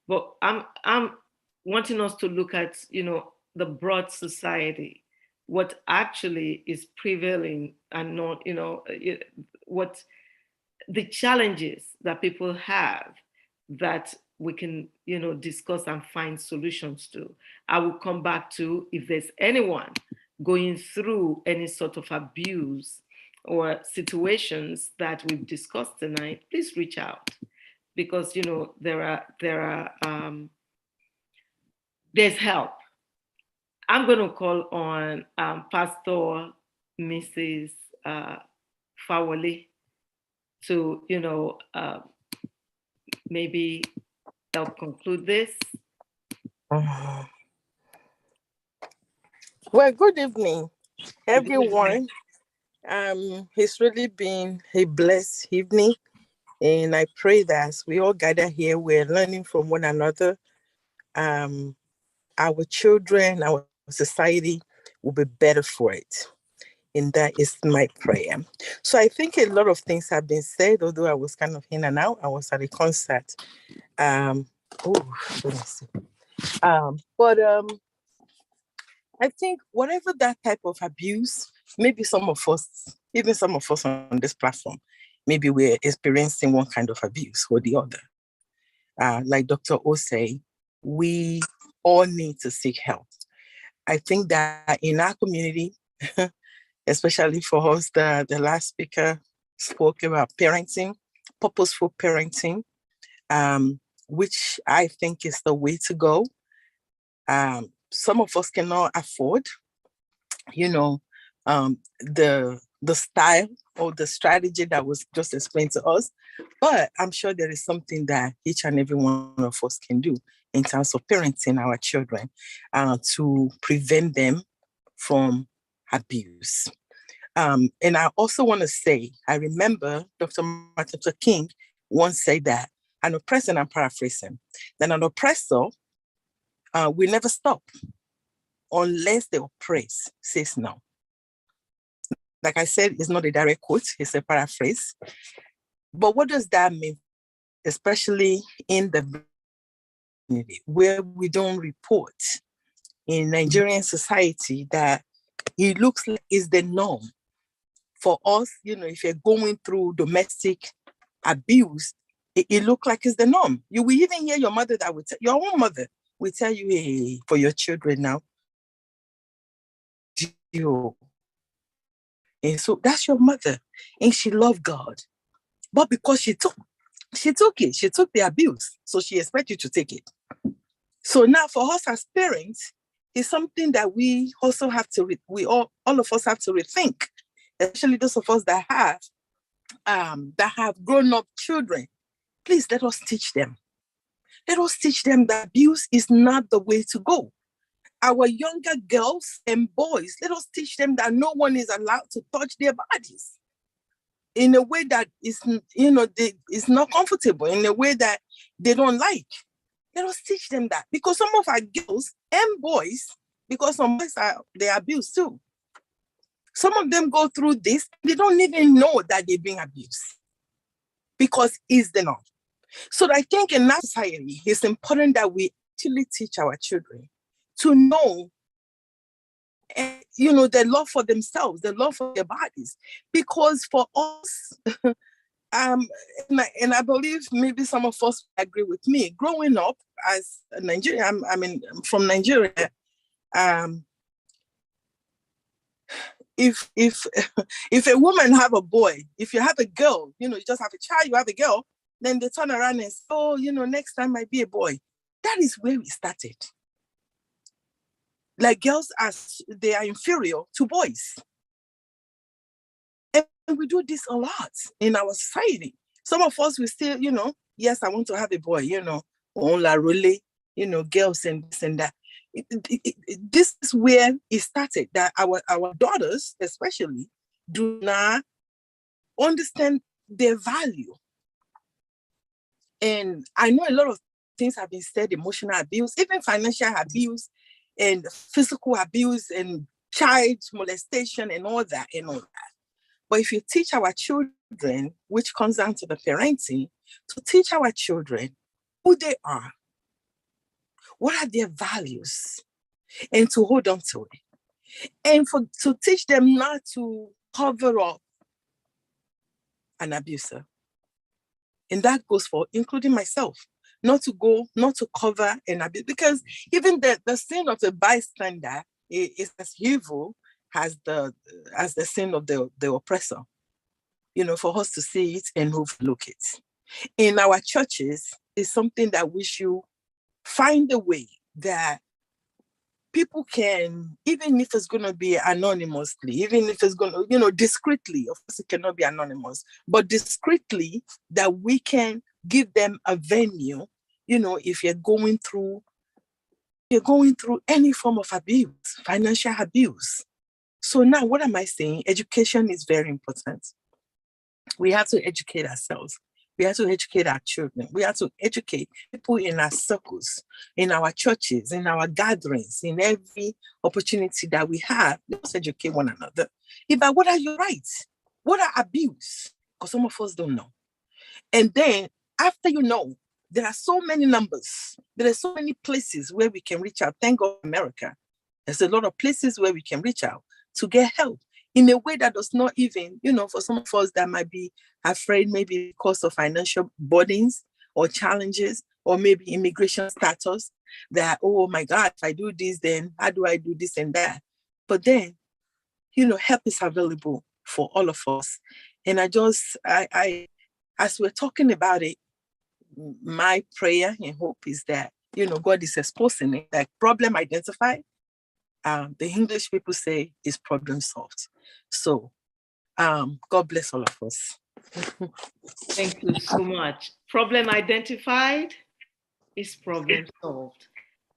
But I'm wanting us to look at, the broad society, what actually is prevailing, and not, what the challenges that people have that we can, discuss and find solutions to. I will come back to, if there's anyone going through any sort of abuse or situations that we've discussed tonight, please reach out, because there's help. I'm going to call on Pastor Mrs. Fawole to maybe help conclude this. Well, good evening, everyone. It's really been a blessed evening, and I pray that as we all gather here, we're learning from one another. Our children, our society will be better for it. And that is my prayer. So I think a lot of things have been said, although I was kind of in and out. I was at a concert. Let me see. But I think whatever that type of abuse, maybe some of us, even some of us on this platform, maybe we're experiencing one kind of abuse or the other. Like Dr. O say, we all need to seek help. I think that in our community, especially for us, the last speaker spoke about parenting, purposeful parenting, which I think is the way to go. Some of us cannot afford, the style or the strategy that was just explained to us, but I'm sure there is something that each and every one of us can do in terms of parenting our children to prevent them from abuse. And I also want to say, I remember Dr. Martin Luther King once said that an oppressor, and I'm paraphrasing, that an oppressor will never stop unless the oppressed says no. Like I said, it's not a direct quote, it's a paraphrase. But what does that mean, especially in the community where we don't report in Nigerian society that it looks like it's the norm for us, if you're going through domestic abuse, it looks like it's the norm. You will even hear your mother that would your own mother will tell you, hey, for your children now, and so that's your mother, and she loved God. But because she took the abuse, so she expects you to take it. So now for us as parents, it's something that we also have to, all of us have to rethink, especially those of us that have grown up children. Please let us teach them. Let us teach them that abuse is not the way to go. Our younger girls and boys, let us teach them that no one is allowed to touch their bodies in a way that is, is not comfortable, in a way that they don't like. Let us teach them that, because some of our girls and boys, because some boys they abuse too. Some of them go through this, they don't even know that they're being abused because it's the norm. So I think in that society, it's important that we actually teach our children to know, the love for themselves, the love for their bodies. Because for us, and I believe maybe some of us agree with me, growing up as a Nigerian, I'm from Nigeria, if a woman have a boy, if you have a girl, you just have a child, you have a girl, then they turn around and say, oh, next time might be a boy. That is where we started. Like girls, they are inferior to boys. And we do this a lot in our society. Some of us will still, yes, I want to have a boy, on la role, girls and this and that. This is where it started, that our daughters especially do not understand their value. And I know a lot of things have been said, emotional abuse, even financial abuse and physical abuse and child molestation and all that. But if you teach our children, which comes down to the parenting, to teach our children who they are, what are their values, and to hold on to it. And to teach them not to cover up an abuser. And that goes for including myself, not to cover an abuse, because even the sin of the bystander is as evil as the sin of the oppressor. For us to see it and overlook it. In our churches, it's something that we should find a way that people can, even if it's going to be anonymously, even if it's going to, discreetly, of course it cannot be anonymous, but discreetly, that we can give them a venue, if you're going through any form of abuse, financial abuse. So now what am I saying? Education is very important. We have to educate ourselves. We have to educate our children. We have to educate people in our circles, in our churches, in our gatherings, in every opportunity that we have. Let's educate one another about what are your rights? What are abuse? Because some of us don't know. And then after there are so many numbers. There are so many places where we can reach out. Thank God, America. There's a lot of places where we can reach out to get help. in a way that does not even, for some of us that might be afraid, maybe because of financial burdens or challenges, or maybe immigration status, that, oh my God, if I do this, then how do I do this and that? But then, help is available for all of us. And I as we're talking about it, my prayer and hope is that, God is exposing it, like problem identified. The English people say is problem solved. So God bless all of us. Thank you so much. Problem identified is problem solved.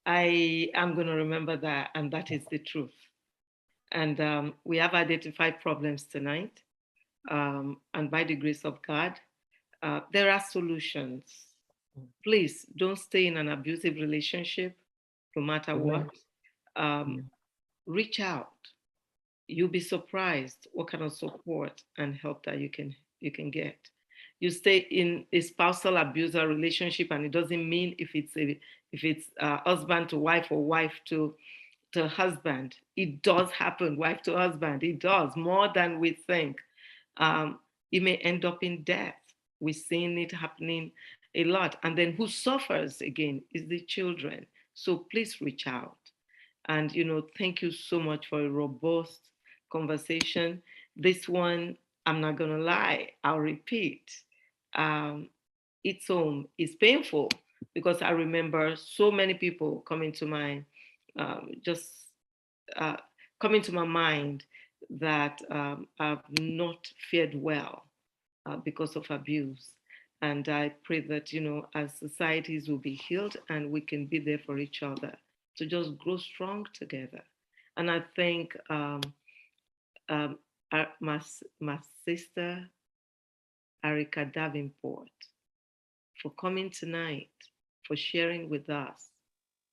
I am going to remember that, and that is the truth. And we have identified problems tonight. And by the grace of God, there are solutions. Please don't stay in an abusive relationship, no matter what. Reach out. You'll be surprised what kind of support and help that you can get. You stay in a spousal abuser relationship, and it doesn't mean if it's husband to wife or wife to husband. It does happen, wife to husband. It does, more than we think. It may end up in death. We're seeing it happening a lot. And then who suffers again is the children. So please reach out. And, thank you so much for a robust conversation. This one, I'm not going to lie, I'll repeat. It's home. It's painful because I remember so many people coming to my, coming to my mind that have not fared well because of abuse. And I pray that, as societies will be healed and we can be there for each other to just grow strong together. And I thank my sister, Arika Davenport, for coming tonight, for sharing with us.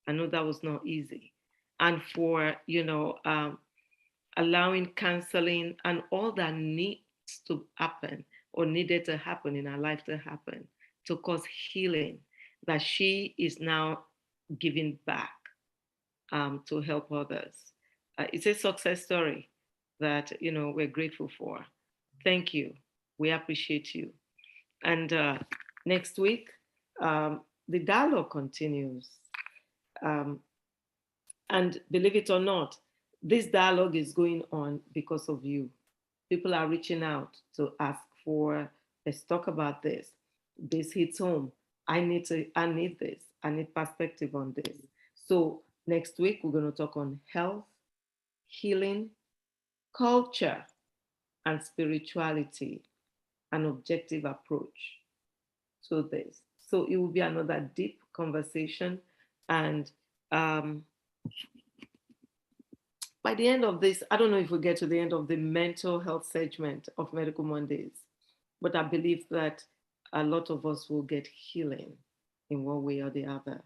I know that was not easy. And for, allowing counseling and all that needs to happen or needed to happen in our life to happen to cause healing, that she is now giving back to help others. It's a success story that, we're grateful for. Thank you. We appreciate you. And next week, the dialogue continues. And believe it or not, this dialogue is going on because of you. People are reaching out to ask for, let's talk about this. This hits home. I need this. I need perspective on this. So next week, we're going to talk on health, healing, culture, and spirituality, an objective approach to this. So it will be another deep conversation. And by the end of this, I don't know if we get to the end of the mental health segment of Medical Mondays, but I believe that a lot of us will get healing in one way or the other,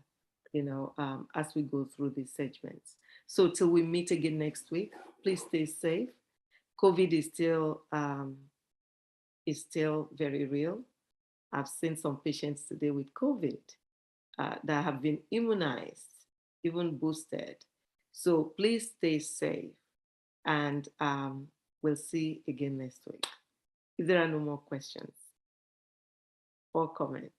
as we go through these segments. So till we meet again next week, please stay safe. COVID is still very real. I've seen some patients today with COVID that have been immunized, even boosted. So please stay safe, and we'll see again next week. If there are no more questions or comments.